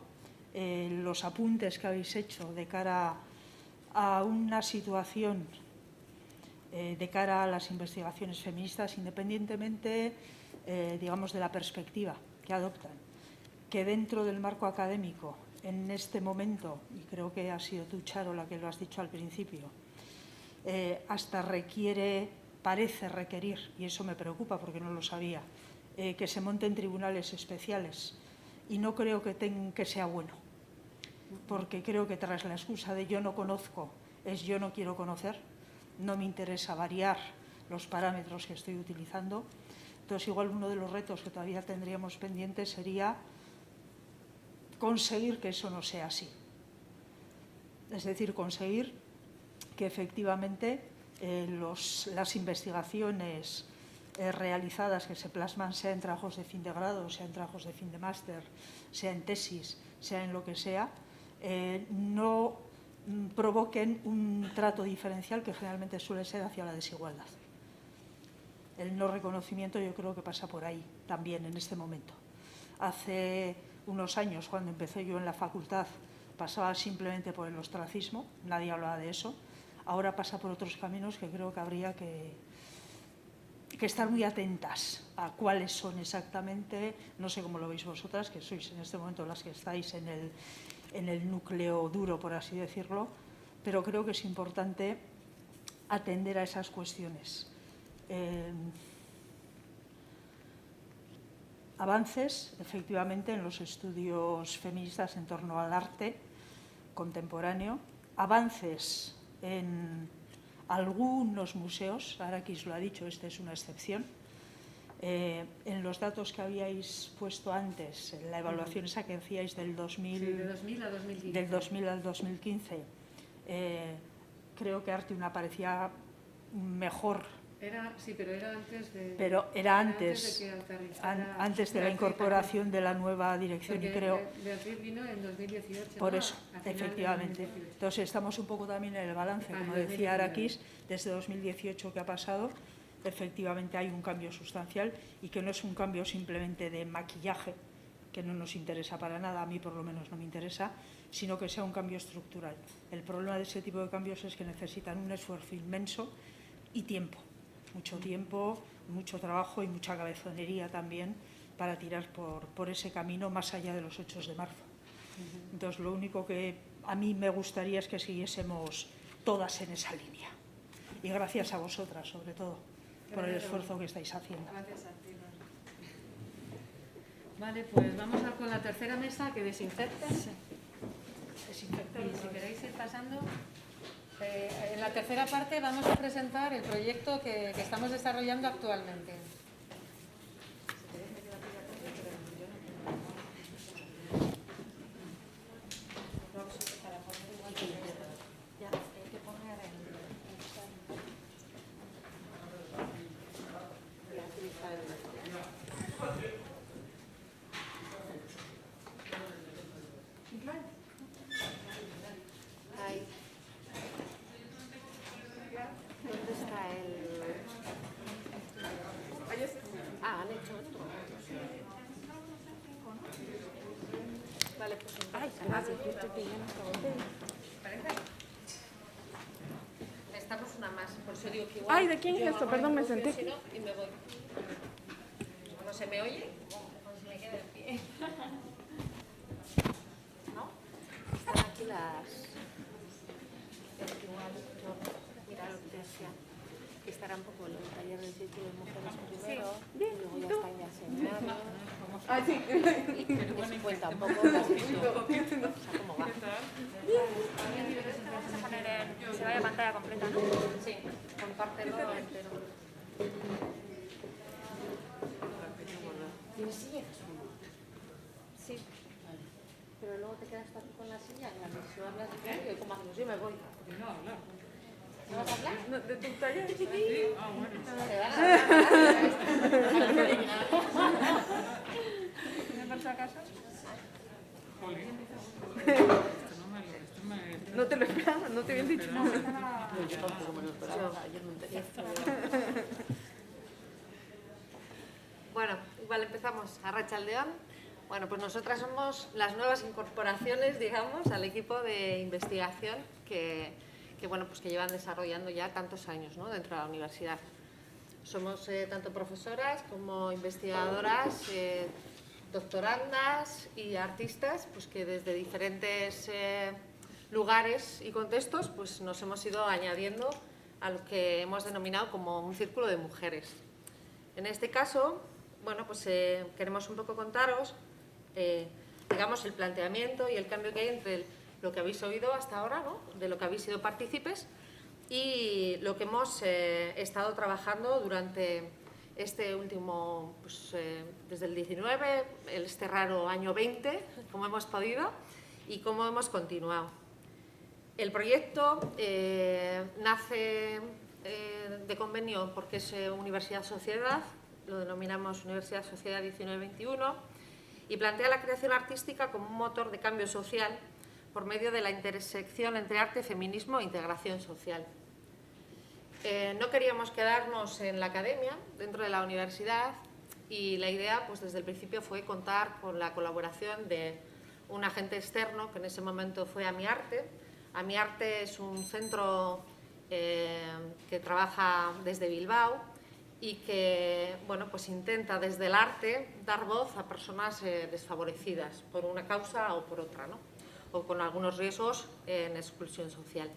los apuntes que habéis hecho de cara a una situación, de cara a las investigaciones feministas, independientemente, digamos, de la perspectiva que adoptan, que dentro del marco académico, en este momento, y creo que ha sido tú, Charo, la que lo has dicho al principio, hasta parece requerir, y eso me preocupa porque no lo sabía, que se monten tribunales especiales. Y no creo que sea bueno, porque creo que tras la excusa de yo no conozco, es yo no quiero conocer, no me interesa variar los parámetros que estoy utilizando. Entonces, igual uno de los retos que todavía tendríamos pendientes sería conseguir que eso no sea así. Es decir, conseguir que efectivamente las investigaciones realizadas que se plasman, sea en trabajos de fin de grado, sea en trabajos de fin de máster, sea en tesis, sea en lo que sea, no provoquen un trato diferencial que generalmente suele ser hacia la desigualdad. El no reconocimiento yo creo que pasa por ahí también en este momento. Hace unos años, cuando empecé yo en la facultad, pasaba simplemente por el ostracismo, nadie hablaba de eso. Ahora pasa por otros caminos que creo que habría que estar muy atentas a cuáles son exactamente, no sé cómo lo veis vosotras, que sois en este momento las que estáis en el núcleo duro, por así decirlo, pero creo que es importante atender a esas cuestiones. Avances, efectivamente, en los estudios feministas en torno al arte contemporáneo, avances en algunos museos, Araquis lo ha dicho, esta es una excepción. En los datos que habíais puesto antes, en la evaluación esa que hacíais del 2000, sí, de 2000 a 2015. Del 2000 al 2015, creo que Artium aparecía mejor. Sí, pero era antes de... Pero era antes de la Beatriz, incorporación de la nueva dirección, y creo... Beatriz vino en 2018. Por ¿no? eso, efectivamente. Entonces estamos un poco también en el balance, como decía Araquis, desde 2018 que ha pasado, efectivamente hay un cambio sustancial y que no es un cambio simplemente de maquillaje, que no nos interesa para nada, a mí por lo menos no me interesa, sino que sea un cambio estructural. El problema de ese tipo de cambios es que necesitan un esfuerzo inmenso y tiempo, mucho trabajo y mucha cabezonería también para tirar por ese camino más allá de los 8 de marzo. Entonces, lo único que a mí me gustaría es que siguiésemos todas en esa línea. Y gracias a vosotras, sobre todo, por el esfuerzo que estáis haciendo. Gracias a ti, Lola. Vale, pues vamos a con la tercera mesa, que desinfecten. Y si queréis ir pasando, en la tercera parte vamos a presentar el proyecto que estamos desarrollando actualmente. ¿Dónde está el...? Ah, han hecho otro. Vale, pues gracias, yo estoy pidiendo esta botella. Necesitamos una más, por eso digo que igual... Ay, ¿de quién es esto? Perdón, me senté. Si no, y me voy. ¿No se me oye? O se me queda de pie. ¿No? Están aquí las... Igual, yo, mira lo que decía, que estará un poco el taller del círculo de mujeres primero, y luego ya está en el seminario. Ah, sí. Y les cuenta un poco la sesión. O sea, cómo va. Vamos a poner se vaya a pantalla completa, ¿no? Sí, compártelo entero. ¿Tienes silla? Sí. Pero luego te quedas aquí con la silla, en la misión hablas de y como hacemos, yo me voy. ¿No vas a hablar? No, de tu taller. Se van a hablar. ¿No por si acaso? No te lo esperaba, no te habían dicho. Bueno, igual empezamos. Arratsaldeon. Bueno, pues nosotras somos las nuevas incorporaciones, digamos, al equipo de investigación que bueno, pues que llevan desarrollando ya tantos años, ¿no?, dentro de la universidad. Somos tanto profesoras como investigadoras, doctorandas y artistas, pues que desde diferentes lugares y contextos pues nos hemos ido añadiendo a lo que hemos denominado como un círculo de mujeres. En este caso, bueno, pues queremos un poco contaros, digamos, el planteamiento y el cambio que hay entre lo que habéis oído hasta ahora, ¿no?, de lo que habéis sido partícipes, y lo que hemos estado trabajando durante este último, pues, desde el 19, este raro año 20, como hemos podido y cómo hemos continuado. El proyecto nace de convenio porque es Universidad-Sociedad, lo denominamos Universidad-Sociedad 19-21, y plantea la creación artística como un motor de cambio social por medio de la intersección entre arte, feminismo e integración social. No queríamos quedarnos en la academia, dentro de la universidad, y la idea, pues desde el principio, fue contar con la colaboración de un agente externo, que en ese momento fue AmiArte. AmiArte es un centro que trabaja desde Bilbao y que, bueno, pues intenta desde el arte dar voz a personas desfavorecidas por una causa o por otra, ¿no?, o con algunos riesgos en exclusión social.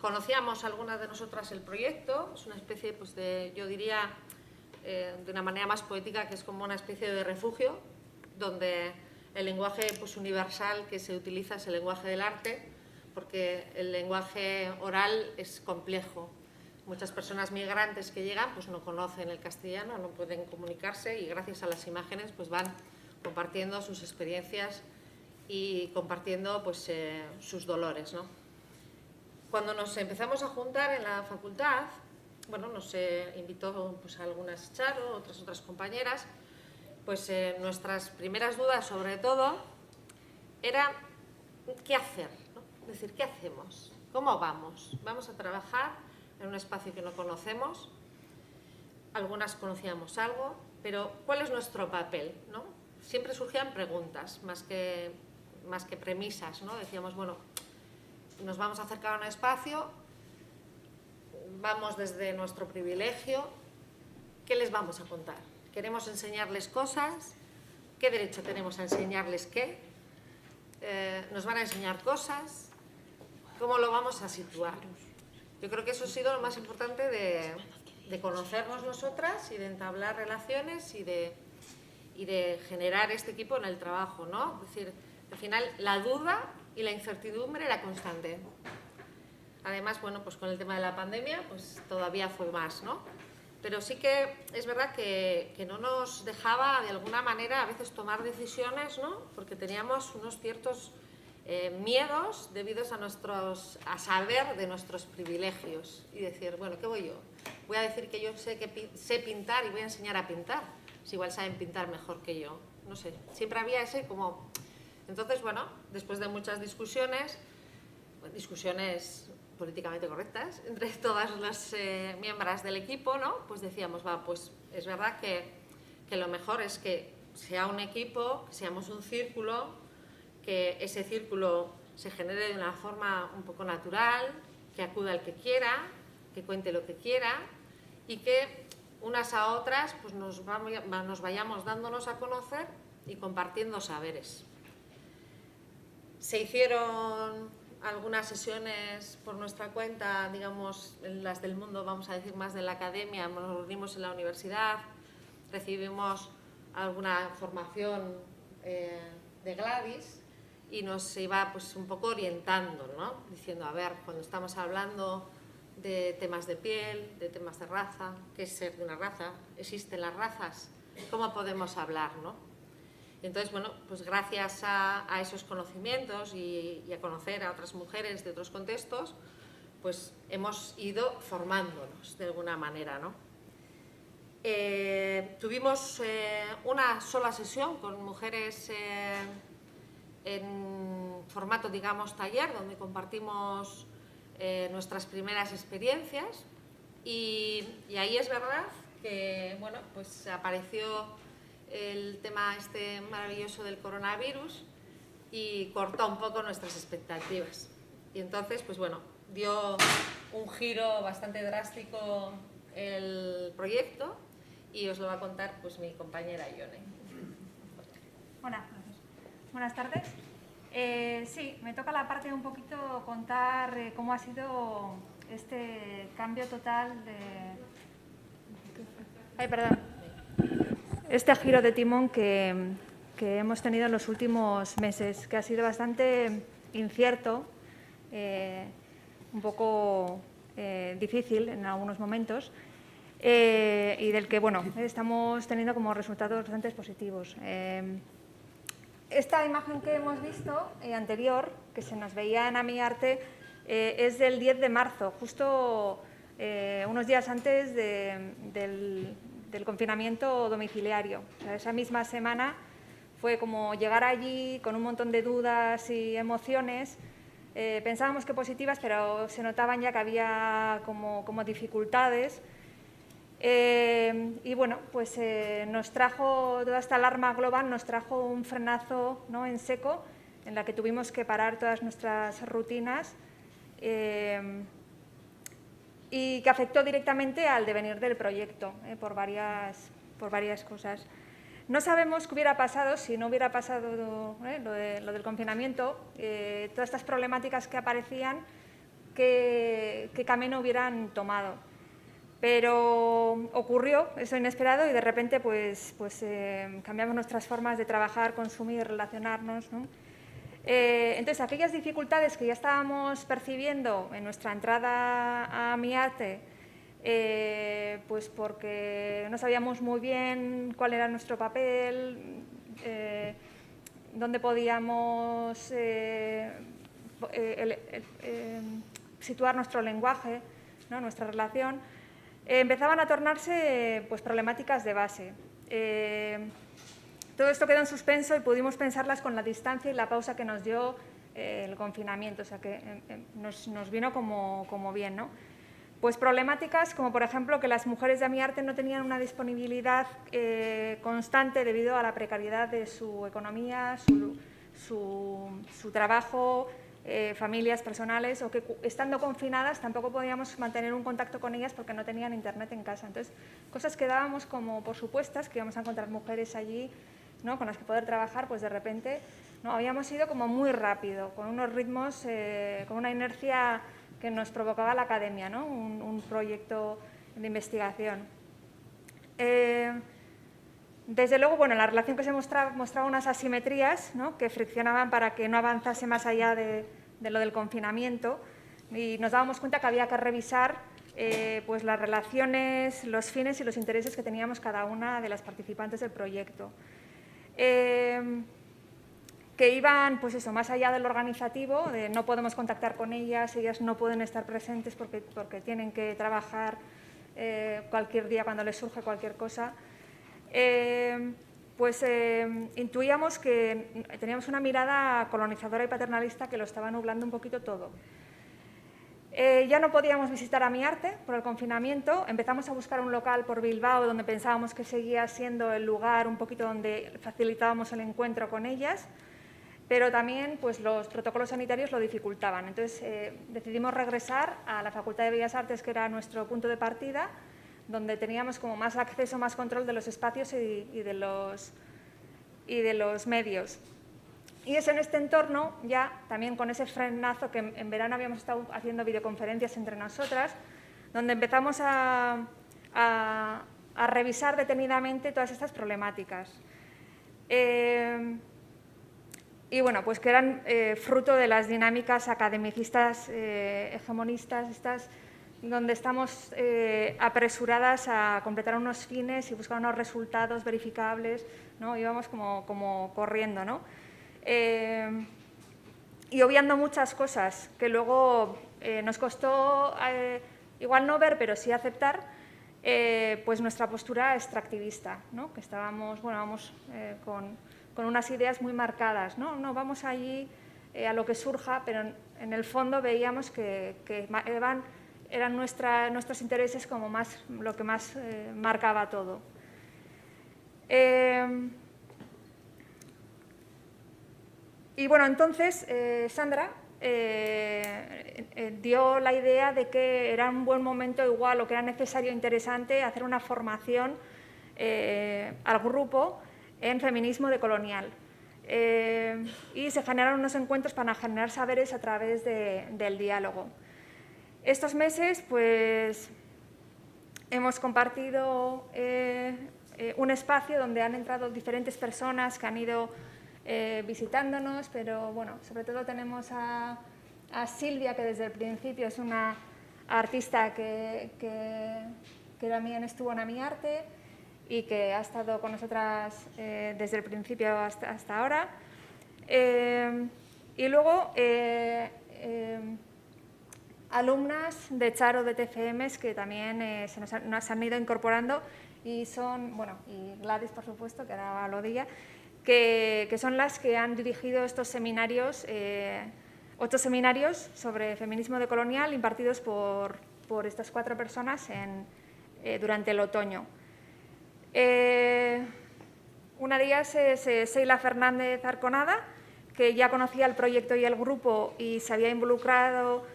Conocíamos algunas de nosotras el proyecto, es una especie, pues yo diría, de una manera más poética, que es como una especie de refugio, donde el lenguaje, pues, universal que se utiliza es el lenguaje del arte, porque el lenguaje oral es complejo. Muchas personas migrantes que llegan pues no conocen el castellano, no pueden comunicarse, y gracias a las imágenes pues van compartiendo sus experiencias y compartiendo pues sus dolores, ¿no? Cuando nos empezamos a juntar en la facultad, bueno, nos invitó pues a algunas Charo, otras compañeras, pues nuestras primeras dudas sobre todo era ¿qué hacer?, ¿no? Es decir, ¿qué hacemos? ¿Cómo vamos? ¿Vamos a trabajar en un espacio que no conocemos, algunas conocíamos algo, pero ¿cuál es nuestro papel, ¿no? Siempre surgían preguntas, más que premisas, ¿no? Decíamos, bueno, nos vamos a acercar a un espacio, vamos desde nuestro privilegio, ¿qué les vamos a contar? ¿Queremos enseñarles cosas? ¿Qué derecho tenemos a enseñarles qué? ¿Nos van a enseñar cosas? ¿Cómo lo vamos a situar? Yo creo que eso ha sido lo más importante de conocernos nosotras y de entablar relaciones y de generar este equipo en el trabajo, ¿no? Es decir, al final la duda y la incertidumbre era constante. Además, bueno, pues con el tema de la pandemia, pues todavía fue más, ¿no? Pero sí que es verdad que no nos dejaba de alguna manera a veces tomar decisiones, ¿no? Porque teníamos unos ciertos miedos debidos a saber de nuestros privilegios y decir, bueno, ¿qué voy yo? Voy a decir que yo sé pintar y voy a enseñar a pintar, si igual saben pintar mejor que yo, no sé, siempre había ese como... Entonces, bueno, después de muchas discusiones políticamente correctas entre todas las miembros del equipo, ¿no? Pues decíamos, va, pues es verdad que lo mejor es que sea un equipo, que seamos un círculo, que ese círculo se genere de una forma un poco natural, que acuda el que quiera, que cuente lo que quiera y que unas a otras pues nos vayamos dándonos a conocer y compartiendo saberes. Se hicieron algunas sesiones por nuestra cuenta, digamos, las del mundo, vamos a decir más de la academia, nos reunimos en la universidad, recibimos alguna formación de Gladys y nos iba pues un poco orientando, ¿no? Diciendo, a ver, cuando estamos hablando de temas de piel, de temas de raza, ¿qué es ser de una raza? ¿Existen las razas? ¿Cómo podemos hablar, no? Entonces, bueno, pues gracias a esos conocimientos y a conocer a otras mujeres de otros contextos, pues hemos ido formándonos de alguna manera, ¿no? Tuvimos una sola sesión con mujeres en formato, digamos, taller, donde compartimos nuestras primeras experiencias y ahí es verdad que, bueno, pues apareció el tema este maravilloso del coronavirus y cortó un poco nuestras expectativas. Y entonces, pues bueno, dio un giro bastante drástico el proyecto y os lo va a contar pues mi compañera Ione. Buenas tardes. Sí, me toca la parte de un poquito contar cómo ha sido este cambio total de... Este giro de timón que hemos tenido en los últimos meses, que ha sido bastante incierto, un poco difícil en algunos momentos y del que, bueno, estamos teniendo como resultados bastante positivos. Esta imagen que hemos visto anterior, que se nos veía en AmiArte, es del 10 de marzo, justo unos días antes del confinamiento domiciliario. O sea, esa misma semana fue como llegar allí con un montón de dudas y emociones. Pensábamos que positivas, pero se notaban ya que había como dificultades. Y bueno, pues nos trajo toda esta alarma global, nos trajo un frenazo, ¿no?, en seco, en la que tuvimos que parar todas nuestras rutinas y que afectó directamente al devenir del proyecto por varias cosas. No sabemos qué hubiera pasado si no hubiera pasado lo del confinamiento, todas estas problemáticas que aparecían, qué camino hubieran tomado. Pero ocurrió eso inesperado y de repente pues cambiamos nuestras formas de trabajar, consumir, relacionarnos, ¿no? Entonces, aquellas dificultades que ya estábamos percibiendo en nuestra entrada a AmiArte, pues porque no sabíamos muy bien cuál era nuestro papel, dónde podíamos situar nuestro lenguaje, ¿no?, nuestra relación, empezaban a tornarse pues problemáticas de base. Todo esto quedó en suspenso y pudimos pensarlas con la distancia y la pausa que nos dio el confinamiento, o sea que nos vino como bien, ¿no? Pues problemáticas como, por ejemplo, que las mujeres de Amiarte no tenían una disponibilidad constante debido a la precariedad de su economía, su trabajo, familias personales, o que estando confinadas tampoco podíamos mantener un contacto con ellas porque no tenían internet en casa. Entonces, cosas que dábamos como por supuestas, que íbamos a encontrar mujeres allí, ¿no?, con las que poder trabajar, pues de repente no, habíamos ido como muy rápido, con unos ritmos, con una inercia que nos provocaba la academia, ¿no?, un proyecto de investigación. Desde luego, bueno, la relación que se mostraba unas asimetrías, ¿no?, que friccionaban para que no avanzase más allá de lo del confinamiento, y nos dábamos cuenta que había que revisar pues las relaciones, los fines y los intereses que teníamos cada una de las participantes del proyecto. Que iban, pues eso, más allá del organizativo, de no podemos contactar con ellas no pueden estar presentes porque tienen que trabajar cualquier día cuando les surge cualquier cosa. Intuíamos que teníamos una mirada colonizadora y paternalista que lo estaba nublando un poquito todo. Ya no podíamos visitar Amiarte por el confinamiento, empezamos a buscar un local por Bilbao donde pensábamos que seguía siendo el lugar un poquito donde facilitábamos el encuentro con ellas, pero también pues, los protocolos sanitarios lo dificultaban. Entonces decidimos regresar a la Facultad de Bellas Artes, que era nuestro punto de partida, donde teníamos como más acceso, más control de los espacios y de los medios. Y es en este entorno, ya también con ese frenazo que en verano habíamos estado haciendo videoconferencias entre nosotras, donde empezamos a revisar detenidamente todas estas problemáticas. Y bueno, pues que eran fruto de las dinámicas academicistas, hegemonistas, donde estamos apresuradas a completar unos fines y buscar unos resultados verificables, ¿no? Íbamos como corriendo, ¿no? Y obviando muchas cosas que luego nos costó igual no ver, pero sí aceptar, pues nuestra postura extractivista, ¿no? Que estábamos, bueno, vamos con unas ideas muy marcadas, ¿no? No, vamos allí a lo que surja, pero en el fondo veíamos que eran nuestros intereses como más, lo que más marcaba todo. Y bueno, entonces Sandra dio la idea de que era un buen momento, igual, o que era necesario, interesante, hacer una formación al grupo en feminismo decolonial. Y se generaron unos encuentros para generar saberes a través del diálogo. Estos meses, pues, hemos compartido un espacio donde han entrado diferentes personas que han ido visitándonos, pero bueno, sobre todo tenemos a Silvia, que desde el principio es una artista que también estuvo en Amiarte y que ha estado con nosotras desde el principio hasta ahora. Y luego alumnas de Charo de TFMs que también nos han ido incorporando y son, bueno, y Gladys, por supuesto, que ahora lo diga, que son las que han dirigido estos seminarios, 8 seminarios sobre feminismo decolonial impartidos por estas 4 personas durante el otoño. Una de ellas es Seila Fernández Arconada, que ya conocía el proyecto y el grupo y se había involucrado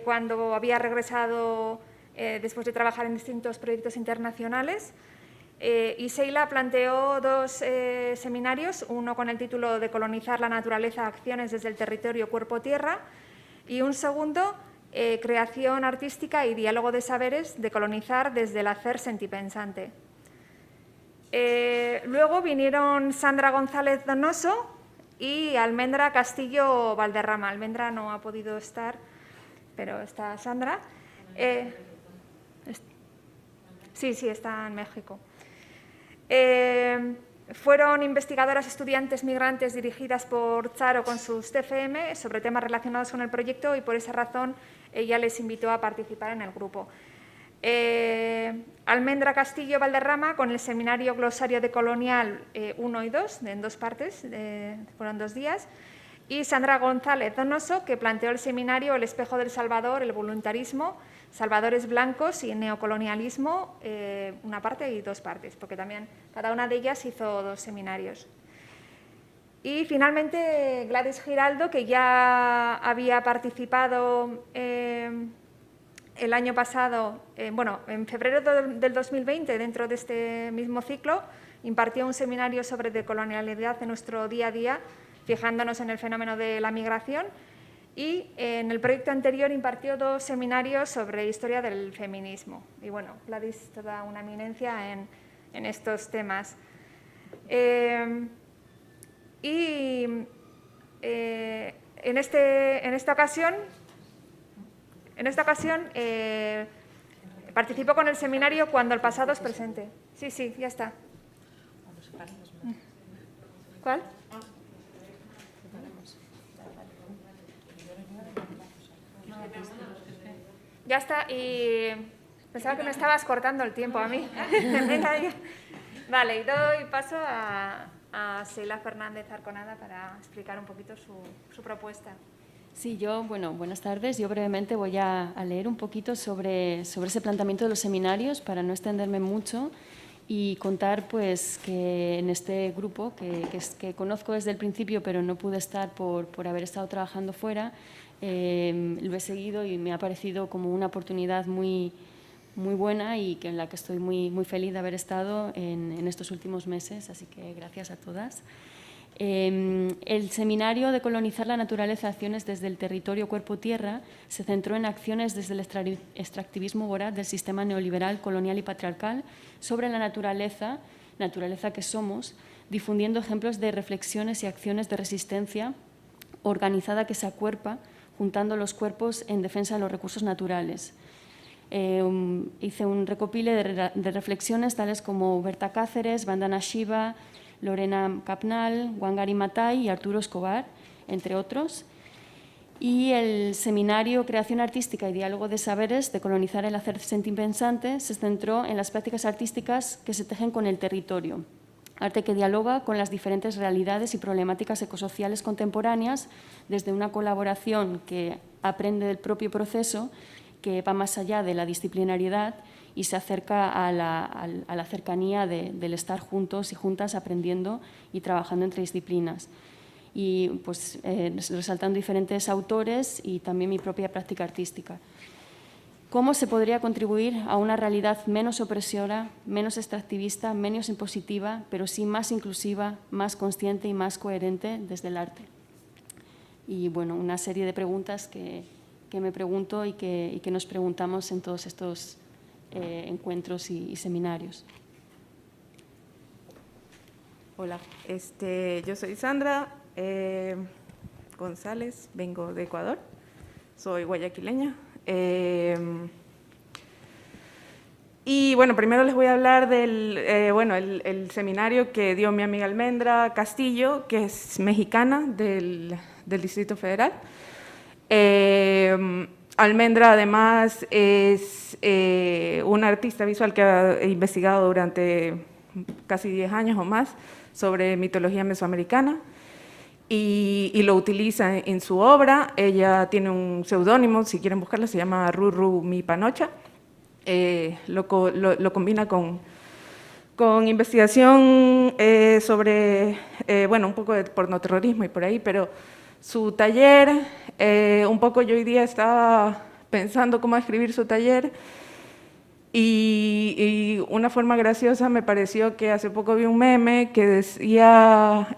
cuando había regresado después de trabajar en distintos proyectos internacionales. Y Seila planteó 2 seminarios, uno con el título de Colonizar la naturaleza, acciones desde el territorio cuerpo-tierra, y un segundo, Creación artística y diálogo de saberes, de colonizar desde el hacer sentipensante. Luego vinieron Sandra González Donoso y Almendra Castillo Valderrama. Almendra no ha podido estar, pero está Sandra. Sí, está en México. Fueron investigadoras estudiantes migrantes dirigidas por Charo con sus TFM sobre temas relacionados con el proyecto y por esa razón ella les invitó a participar en el grupo. Almendra Castillo Valderrama con el seminario Glosario decolonial 1 y 2, en 2 partes, fueron 2 días, y Sandra González Donoso, que planteó el seminario El espejo del Salvador, el voluntarismo, Salvadores blancos y neocolonialismo, una parte y 2 partes, porque también cada una de ellas hizo 2 seminarios. Y finalmente Gladys Giraldo, que ya había participado el año pasado, en febrero del 2020, dentro de este mismo ciclo, impartió un seminario sobre decolonialidad en nuestro día a día, fijándonos en el fenómeno de la migración, y en el proyecto anterior impartió 2 seminarios sobre historia del feminismo. Y bueno, Gladys toda una eminencia en estos temas. En esta ocasión participó con el seminario Cuando el pasado es presente. Sí, ya está. ¿Cuál? Ya está, y pensaba que me estabas cortando el tiempo a mí. Vale, y doy paso a Sheila Fernández Arconada para explicar un poquito su propuesta. Sí, buenas tardes. Yo brevemente voy a leer un poquito sobre ese planteamiento de los seminarios para no extenderme mucho y contar pues, que en este grupo, que conozco desde el principio, pero no pude estar por haber estado trabajando fuera, lo he seguido y me ha parecido como una oportunidad muy buena y en la que estoy muy feliz de haber estado en estos últimos meses, así que gracias a todas. El seminario de colonizar la naturaleza, acciones desde el territorio cuerpo-tierra, se centró en acciones desde el extractivismo voraz del sistema neoliberal, colonial y patriarcal sobre la naturaleza que somos, difundiendo ejemplos de reflexiones y acciones de resistencia organizada que se acuerpa, juntando los cuerpos en defensa de los recursos naturales. Hice un recopile de reflexiones tales como Berta Cáceres, Vandana Shiva, Lorena Capnal, Wangari Maathai y Arturo Escobar, entre otros. Y el seminario Creación Artística y Diálogo de Saberes de colonizar el hacer sentipensante se centró en las prácticas artísticas que se tejen con el territorio, arte que dialoga con las diferentes realidades y problemáticas ecosociales contemporáneas desde una colaboración que aprende del propio proceso, que va más allá de la disciplinariedad y se acerca a la cercanía del estar juntos y juntas aprendiendo y trabajando entre disciplinas. Y pues, resaltando diferentes autores y también mi propia práctica artística. ¿Cómo se podría contribuir a una realidad menos opresora, menos extractivista, menos impositiva, pero sí más inclusiva, más consciente y más coherente desde el arte? Y bueno, una serie de preguntas que me pregunto y que nos preguntamos en todos estos encuentros y seminarios. Hola, yo soy Sandra González, vengo de Ecuador, soy guayaquileña. Y bueno, primero les voy a hablar del el seminario que dio mi amiga Almendra Castillo, que es mexicana del Distrito Federal. Almendra además es una artista visual que ha investigado durante casi 10 años o más sobre mitología mesoamericana y lo utiliza en su obra. Ella tiene un seudónimo, si quieren buscarla, se llama Ruru Mi Panocha. Lo combina con investigación sobre, un poco de pornoterrorismo y por ahí, pero su taller, un poco yo hoy día estaba pensando cómo escribir su taller y una forma graciosa me pareció que hace poco vi un meme que decía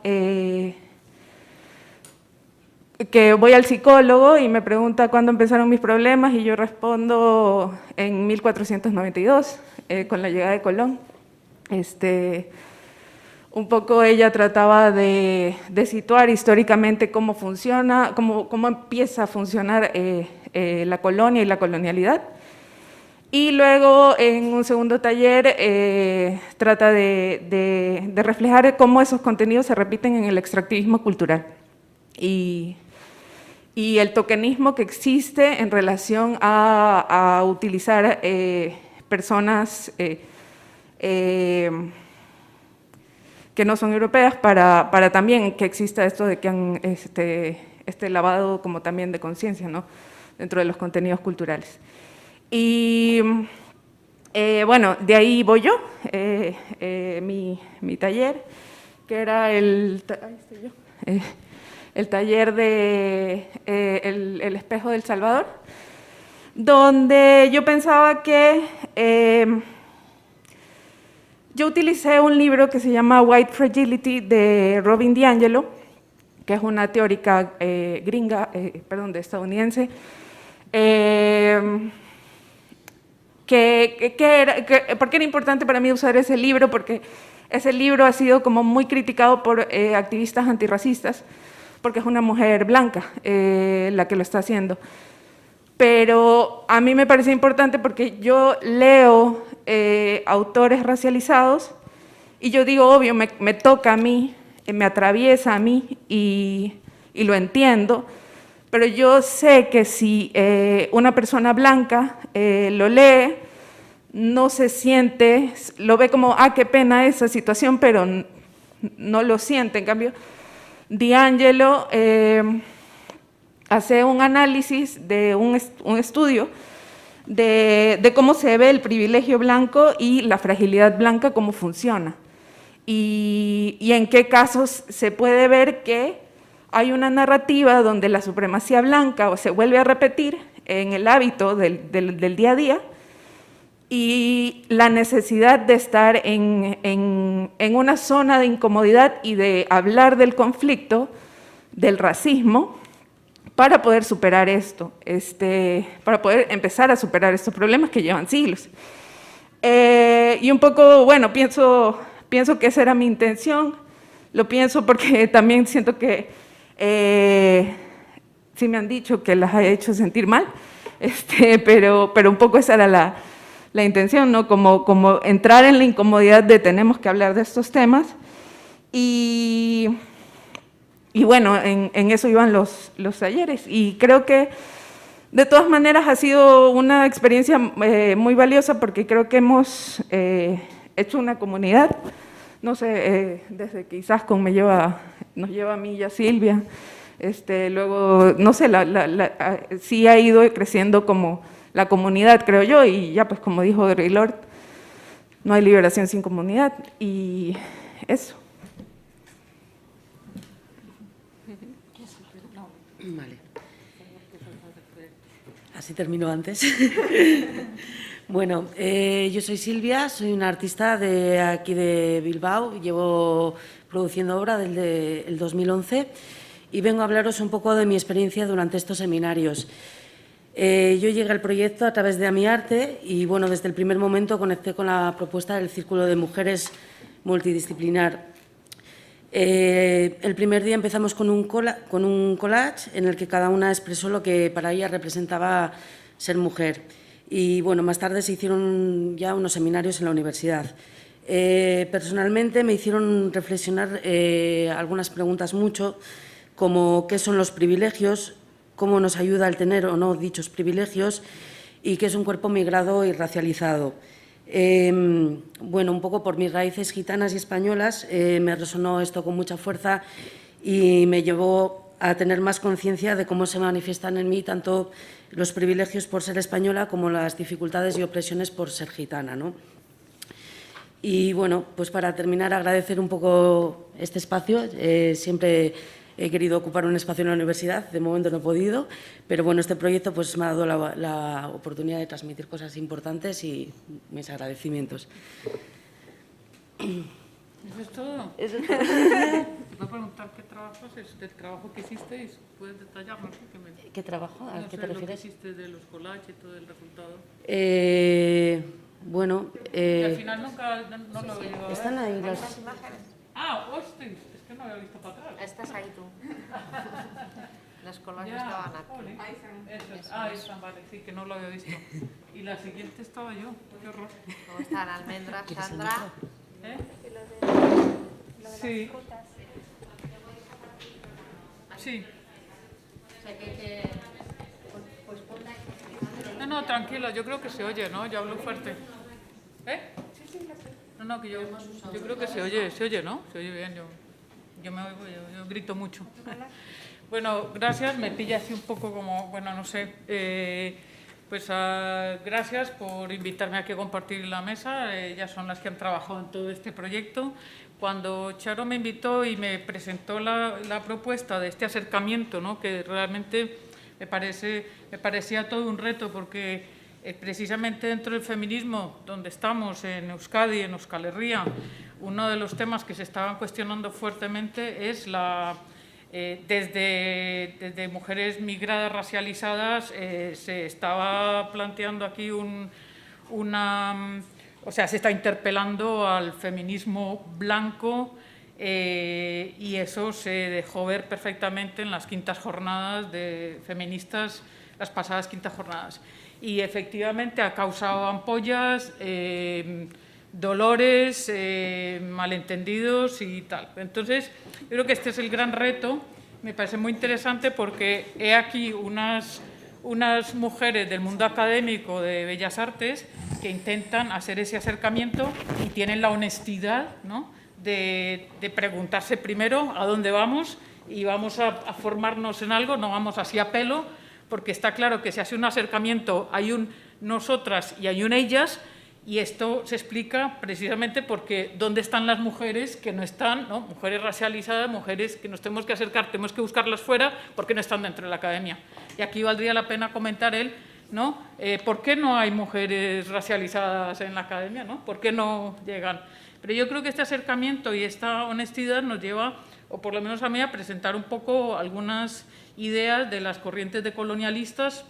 que voy al psicólogo y me pregunta cuándo empezaron mis problemas y yo respondo en 1492, con la llegada de Colón. Un poco ella trataba de situar históricamente cómo funciona, cómo empieza a funcionar la colonia y la colonialidad. Y luego, en un segundo taller, trata de reflejar cómo esos contenidos se repiten en el extractivismo cultural y el tokenismo que existe en relación a utilizar personas que no son europeas para también que exista esto de que han este lavado como también de conciencia, ¿no?, dentro de los contenidos culturales. Y bueno, de ahí voy yo, mi taller, que era el taller de el espejo del Salvador, donde yo pensaba que yo utilicé un libro que se llama White Fragility de Robin DiAngelo, que es una teórica estadounidense, ¿por qué era importante para mí usar ese libro? Porque ese libro ha sido como muy criticado por activistas antirracistas, porque es una mujer blanca la que lo está haciendo. Pero a mí me parece importante porque yo leo autores racializados y yo digo, obvio, me toca a mí, me atraviesa a mí y lo entiendo, pero yo sé que si una persona blanca lo lee, no se siente, lo ve como, qué pena esa situación, pero no lo siente. En cambio, DiAngelo hace un análisis de un estudio de cómo se ve el privilegio blanco y la fragilidad blanca, cómo funciona. Y en qué casos se puede ver que hay una narrativa donde la supremacía blanca se vuelve a repetir en el hábito del día a día, y la necesidad de estar en una zona de incomodidad y de hablar del conflicto, del racismo, para poder superar esto, para poder empezar a superar estos problemas que llevan siglos. Y un poco, bueno, pienso que esa era mi intención, lo pienso porque también siento que sí me han dicho que las he hecho sentir mal, pero un poco esa era la intención, ¿no? Como entrar en la incomodidad de tenemos que hablar de estos temas, y bueno, en eso iban los talleres, y creo que de todas maneras ha sido una experiencia muy valiosa, porque creo que hemos hecho una comunidad, no sé, desde que Isaskun nos lleva a mí y a Silvia, luego, no sé, sí ha ido creciendo como la comunidad, creo yo, y ya pues como dijo Audre Lorde, no hay liberación sin comunidad, y eso. Vale. Así termino antes. Bueno, yo soy Silvia, soy una artista de aquí de Bilbao, llevo produciendo obra desde el 2011 y vengo a hablaros un poco de mi experiencia durante estos seminarios. Yo llegué al proyecto a través de AmiArte y, bueno, desde el primer momento conecté con la propuesta del Círculo de Mujeres Multidisciplinar. El primer día empezamos con un collage en el que cada una expresó lo que para ella representaba ser mujer. Y, bueno, más tarde se hicieron ya unos seminarios en la universidad. Personalmente me hicieron reflexionar algunas preguntas mucho, como qué son los privilegios, cómo nos ayuda el tener o no dichos privilegios y qué es un cuerpo migrado y racializado. Bueno, un poco por mis raíces gitanas y españolas me resonó esto con mucha fuerza y me llevó a tener más conciencia de cómo se manifiestan en mí tanto los privilegios por ser española como las dificultades y opresiones por ser gitana, ¿no? Y, bueno, pues para terminar, agradecer un poco este espacio. Siempre he querido ocupar un espacio en la universidad, de momento no he podido, pero bueno, este proyecto pues me ha dado la oportunidad de transmitir cosas importantes y mis agradecimientos. ¿Eso es todo? Eso es todo. Te voy a preguntar qué trabajo es, del trabajo que hicisteis. ¿Puedes detallarnos? ¿Qué trabajo? ¿A qué te refieres? Lo que hiciste de los collages y todo el resultado. Bueno... y al final nunca no lo veo. ¿Están ahí las imágenes? Hostia, es que no había visto para atrás. Estás ahí tú. Las collages estaban aquí. Ahí están, vale, sí, que no lo había visto. Y la siguiente estaba yo, qué horror. Luego están Almendra, Sandra. Sí. Sí. No, tranquila, yo creo que se oye, ¿no? Yo hablo fuerte. No, que yo creo que se oye, ¿no? Se oye bien, yo me oigo, yo grito mucho. Bueno, gracias, me pilla así un poco como, bueno, no sé. Pues gracias por invitarme aquí a compartir la mesa. Ellas son las que han trabajado en todo este proyecto. Cuando Charo me invitó y me presentó la propuesta de este acercamiento, ¿no?, que realmente me parecía todo un reto, porque precisamente dentro del feminismo, donde estamos, en Euskadi, en Euskal Herria, uno de los temas que se estaban cuestionando fuertemente es desde mujeres migradas, racializadas, se estaba planteando aquí se está interpelando al feminismo blanco, y eso se dejó ver perfectamente en las quintas jornadas de feministas, las pasadas quintas jornadas. Y efectivamente ha causado ampollas, dolores, malentendidos y tal. Entonces, yo creo que este es el gran reto. Me parece muy interesante porque he aquí unas mujeres del mundo académico de Bellas Artes que intentan hacer ese acercamiento y tienen la honestidad, ¿no?, de preguntarse primero a dónde vamos, y vamos a formarnos en algo, no vamos así a pelo, porque está claro que se hace un acercamiento, hay un nosotras y hay un ellas, y esto se explica precisamente porque dónde están las mujeres que no están, ¿no?, mujeres racializadas, mujeres que nos tenemos que acercar, tenemos que buscarlas fuera porque no están dentro de la academia. Y aquí valdría la pena comentar ¿no?, ¿por qué no hay mujeres racializadas en la academia, ¿no? ¿Por qué no llegan? Pero yo creo que este acercamiento y esta honestidad nos lleva, o por lo menos a mí, a presentar un poco algunas ideas de las corrientes decolonialistas,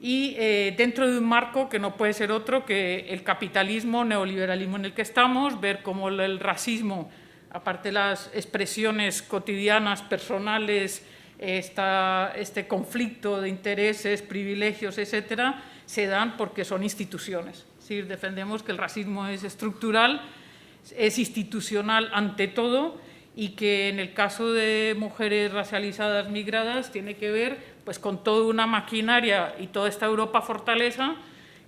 y dentro de un marco que no puede ser otro que el capitalismo, neoliberalismo en el que estamos, ver cómo el racismo, aparte de las expresiones cotidianas, personales, este conflicto de intereses, privilegios, etcétera, se dan porque son instituciones. Es decir, defendemos que el racismo es estructural, es institucional ante todo, y que en el caso de mujeres racializadas migradas tiene que ver pues con toda una maquinaria y toda esta Europa fortaleza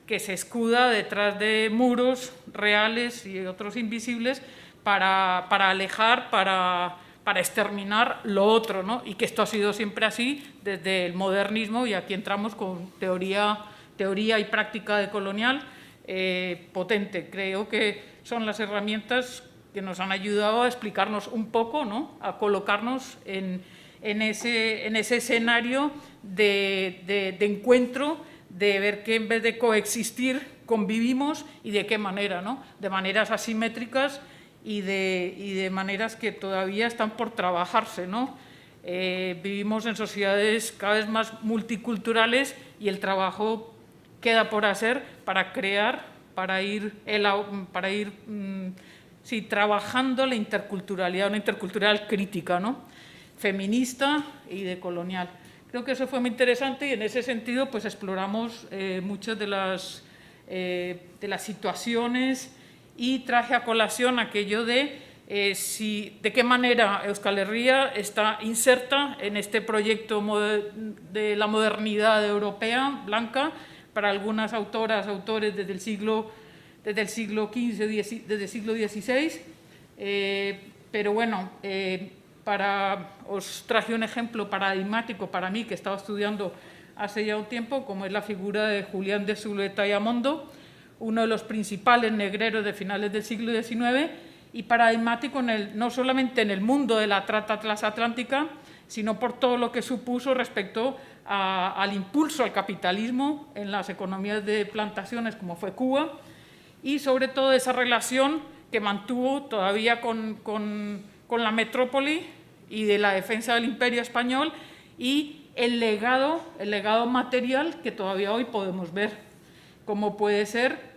que se escuda detrás de muros reales y otros invisibles para alejar, para exterminar lo otro, ¿no? Y que esto ha sido siempre así desde el modernismo, y aquí entramos con teoría y práctica decolonial potente. Creo que son las herramientas que nos han ayudado a explicarnos un poco, ¿no?, a colocarnos en ese escenario de encuentro, de ver que en vez de coexistir, convivimos, y de qué manera, ¿no?, de maneras asimétricas y de maneras que todavía están por trabajarse, ¿no? Vivimos en sociedades cada vez más multiculturales y el trabajo queda por hacer para crear, para ir trabajando la interculturalidad, una intercultural crítica, ¿no?, feminista y decolonial. Creo que eso fue muy interesante, y en ese sentido pues exploramos muchas de las situaciones, y traje a colación aquello de qué manera Euskal Herria está inserta en este proyecto de la modernidad europea blanca para algunas autoras, autores desde el siglo XV, desde el siglo XVI, pero bueno, os traje un ejemplo paradigmático para mí, que estaba estudiando hace ya un tiempo, como es la figura de Julián de Zulueta y Amondo, uno de los principales negreros de finales del siglo XIX, y paradigmático no solamente en el mundo de la trata transatlántica, sino por todo lo que supuso respecto al impulso al capitalismo en las economías de plantaciones como fue Cuba, y sobre todo esa relación que mantuvo todavía con la metrópoli y de la defensa del Imperio español, y el legado material que todavía hoy podemos ver, como puede ser,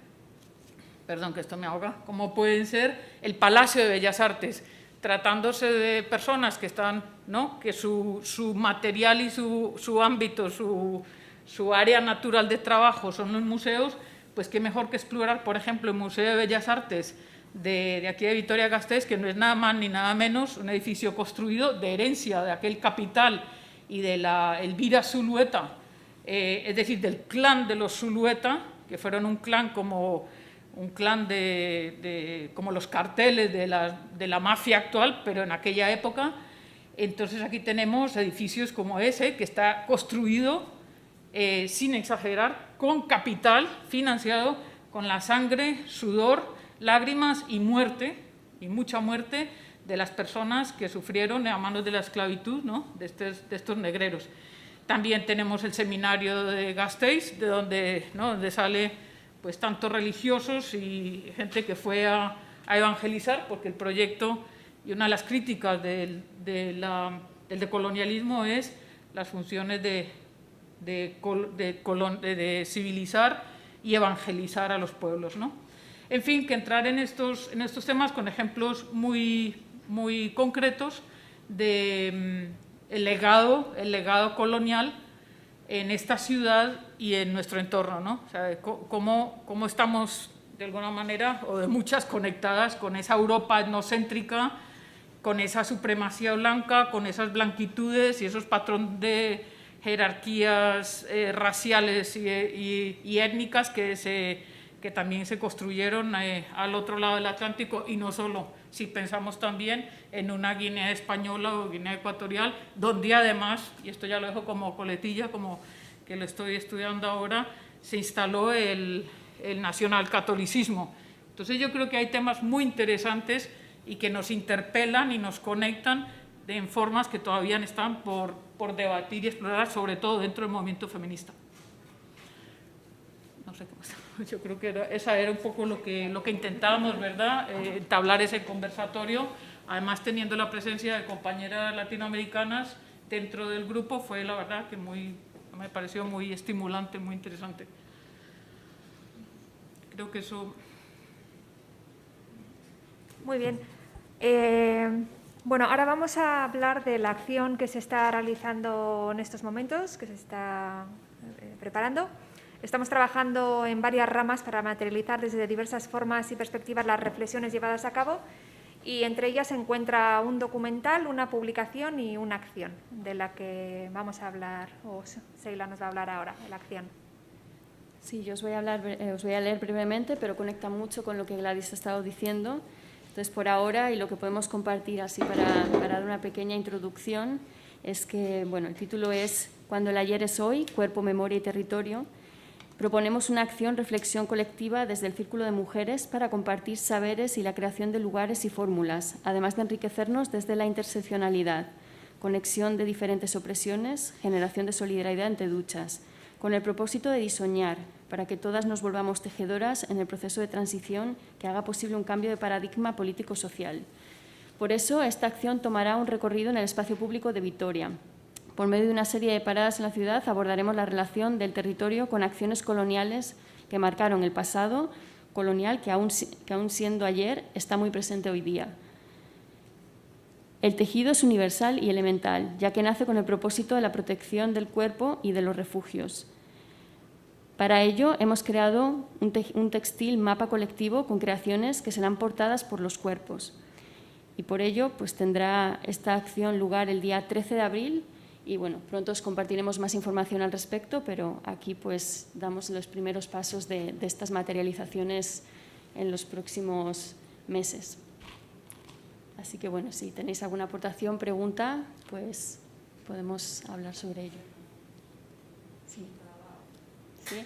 perdón que esto me ahoga, como pueden ser el Palacio de Bellas Artes, tratándose de personas que están, ¿no?, que su material y su ámbito, su área natural de trabajo son los museos, pues qué mejor que explorar, por ejemplo, el Museo de Bellas Artes de aquí de Vitoria-Gasteiz, que no es nada más ni nada menos un edificio construido de herencia de aquel capital y de la Elvira Zulueta, es decir, del clan de los Zulueta, que fueron un clan como los carteles de la mafia actual, pero en aquella época. Entonces aquí tenemos edificios como ese, que está construido, sin exagerar, con capital financiado con la sangre, sudor, lágrimas y muerte, y mucha muerte, de las personas que sufrieron a manos de la esclavitud, ¿no?, de estos negreros. También tenemos el seminario de Gasteiz, de donde sale pues tantos religiosos y gente que fue a evangelizar, porque el proyecto, y una de las críticas del decolonialismo es las funciones de civilizar y evangelizar a los pueblos, ¿no? En fin, que entrar en estos temas con ejemplos muy concretos del legado colonial en esta ciudad y en nuestro entorno, ¿no? O sea, cómo estamos, de alguna manera, o de muchas, conectadas con esa Europa etnocéntrica, con esa supremacía blanca, con esas blanquitudes y esos patrones de jerarquías raciales y étnicas que también se construyeron al otro lado del Atlántico, y no solo, si pensamos también en una Guinea española o Guinea ecuatorial, donde además, y esto ya lo dejo como coletilla, como que lo estoy estudiando ahora, se instaló el nacionalcatolicismo. Entonces yo creo que hay temas muy interesantes y que nos interpelan y nos conectan en formas que todavía están por debatir y explorar, sobre todo dentro del movimiento feminista. No sé cómo está. Yo creo que esa era un poco lo que intentábamos, ¿verdad? Entablar ese conversatorio, además teniendo la presencia de compañeras latinoamericanas dentro del grupo, fue la verdad que me pareció muy estimulante, muy interesante. Creo que eso... Muy bien. Bueno, ahora vamos a hablar de la acción que se está realizando en estos momentos, que se está preparando. Estamos trabajando en varias ramas para materializar desde diversas formas y perspectivas las reflexiones llevadas a cabo, y entre ellas se encuentra un documental, una publicación y una acción, de la que vamos a hablar, o Sheila nos va a hablar ahora, de la acción. Sí, yo os voy a leer brevemente, pero conecta mucho con lo que Gladys ha estado diciendo. Entonces, por ahora, y lo que podemos compartir así para dar una pequeña introducción, es que, bueno, el título es «Cuando el ayer es hoy, cuerpo, memoria y territorio». Proponemos una acción-reflexión colectiva desde el Círculo de Mujeres para compartir saberes y la creación de lugares y fórmulas, además de enriquecernos desde la interseccionalidad, conexión de diferentes opresiones, generación de solidaridad entre duchas, con el propósito de diseñar para que todas nos volvamos tejedoras en el proceso de transición que haga posible un cambio de paradigma político-social. Por eso, esta acción tomará un recorrido en el espacio público de Vitoria. Por medio de una serie de paradas en la ciudad abordaremos la relación del territorio con acciones coloniales que marcaron el pasado colonial, que aún siendo ayer está muy presente hoy día. El tejido es universal y elemental, ya que nace con el propósito de la protección del cuerpo y de los refugios. Para ello hemos creado un textil mapa colectivo con creaciones que serán portadas por los cuerpos. Y por ello pues, tendrá esta acción lugar el día 13 de abril. Y bueno, pronto os compartiremos más información al respecto, pero aquí pues damos los primeros pasos de estas materializaciones en los próximos meses. Así que bueno, si tenéis alguna aportación, pregunta, pues podemos hablar sobre ello. Sí. ¿Sí?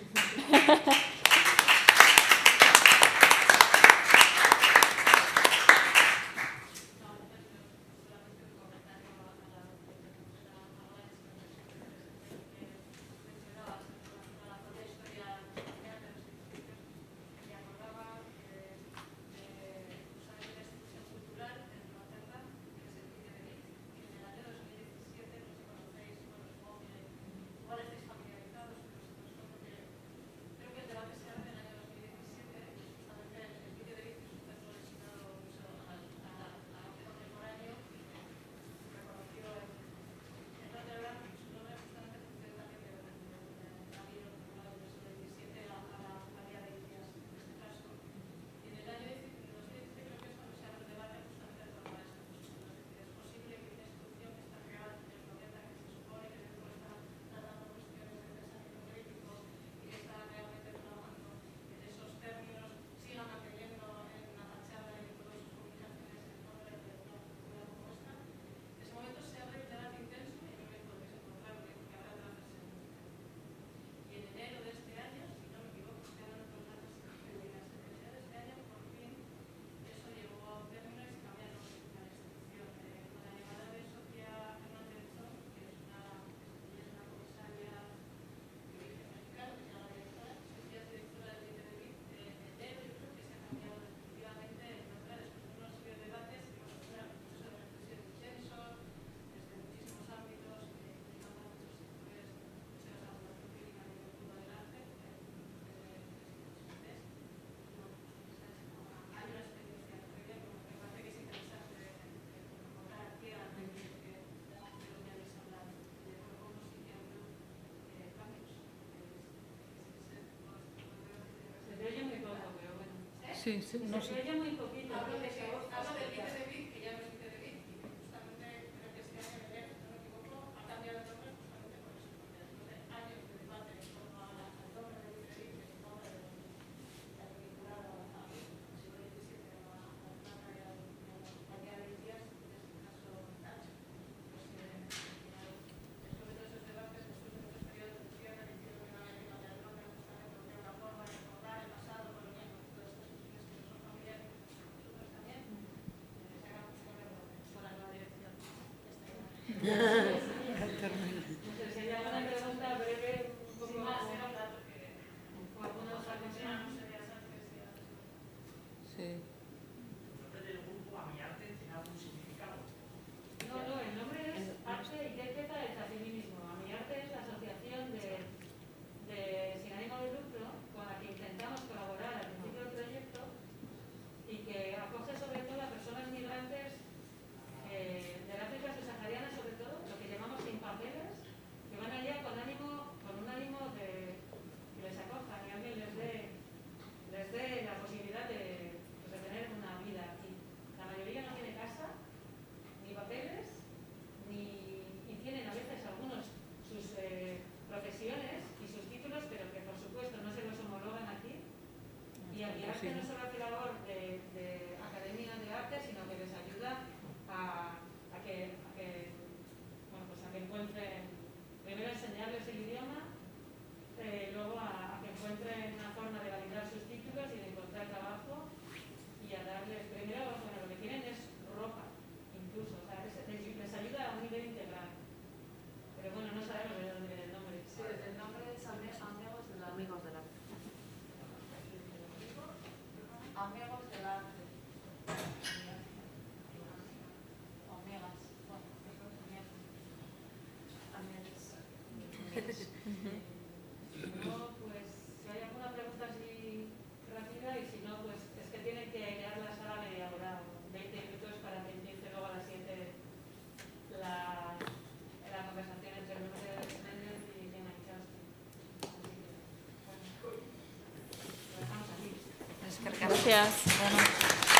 Sí, sí. No se oye muy poquito. Hablo del IPDB, que ya no es IPDB, y que justamente creo que este año, no me equivoco, ha cambiado el nombre justamente por eso, porque después de años de debate en torno al nombre del IPDB, que es un nombre está vinculado al siglo XVII, a la plata y a la compañía de Indias, en este caso Nacho. Pues después de todos esos debates, después de muchos periodos de discusión, han decidido que no había que cambiar el nombre justamente porque era una forma de recordar el pasado colonial, todas estas cuestiones que nos son familiares. Nosotros también sacamos un correo con la nueva dirección. Si hay alguna pregunta breve, un poco más, era un dato que algunos mencionamos en Bellas Artes y a Sí. No, el nombre es Arte Interpreta el Feminismo. AmiArte es la asociación sin ánimo de lucro con la que intentamos colaborar al principio del proyecto y que acoge sobre todo a personas migrantes del África subsahariana, sobre todo, lo que llamamos sin papeles, que van allá con un ánimo de que les acoja, que alguien les dé la posibilidad de tener una vida aquí. La mayoría no tiene casa, ni papeles, y tienen a veces algunos sus profesiones y sus títulos, pero que por supuesto no se los homologan aquí. Y AmiArte no solo hace labor de academia de arte, sino que les ayuda a que encuentren, primero enseñarles el idioma, luego a que encuentren una forma de validar sus títulos y de encontrar trabajo, y a darles, primero, lo que tienen es ropa, incluso, o sea, les ayuda a un nivel integral. Pero bueno, no sabemos de dónde viene el nombre. Sí, el nombre es Amigos del Arte. Amigos del Arte. Amigos del Arte. Amigas. Bueno, eso es bien. Amigas. No, pues, si hay alguna pregunta así rápida, y si no, pues es que tienen que crear la sala media hora, 20 minutos para que empiece luego a las 7 la conversación entre Lourdes Méndez y Gemma Inchausti. Así que, bueno, lo dejamos aquí. Gracias. Bueno.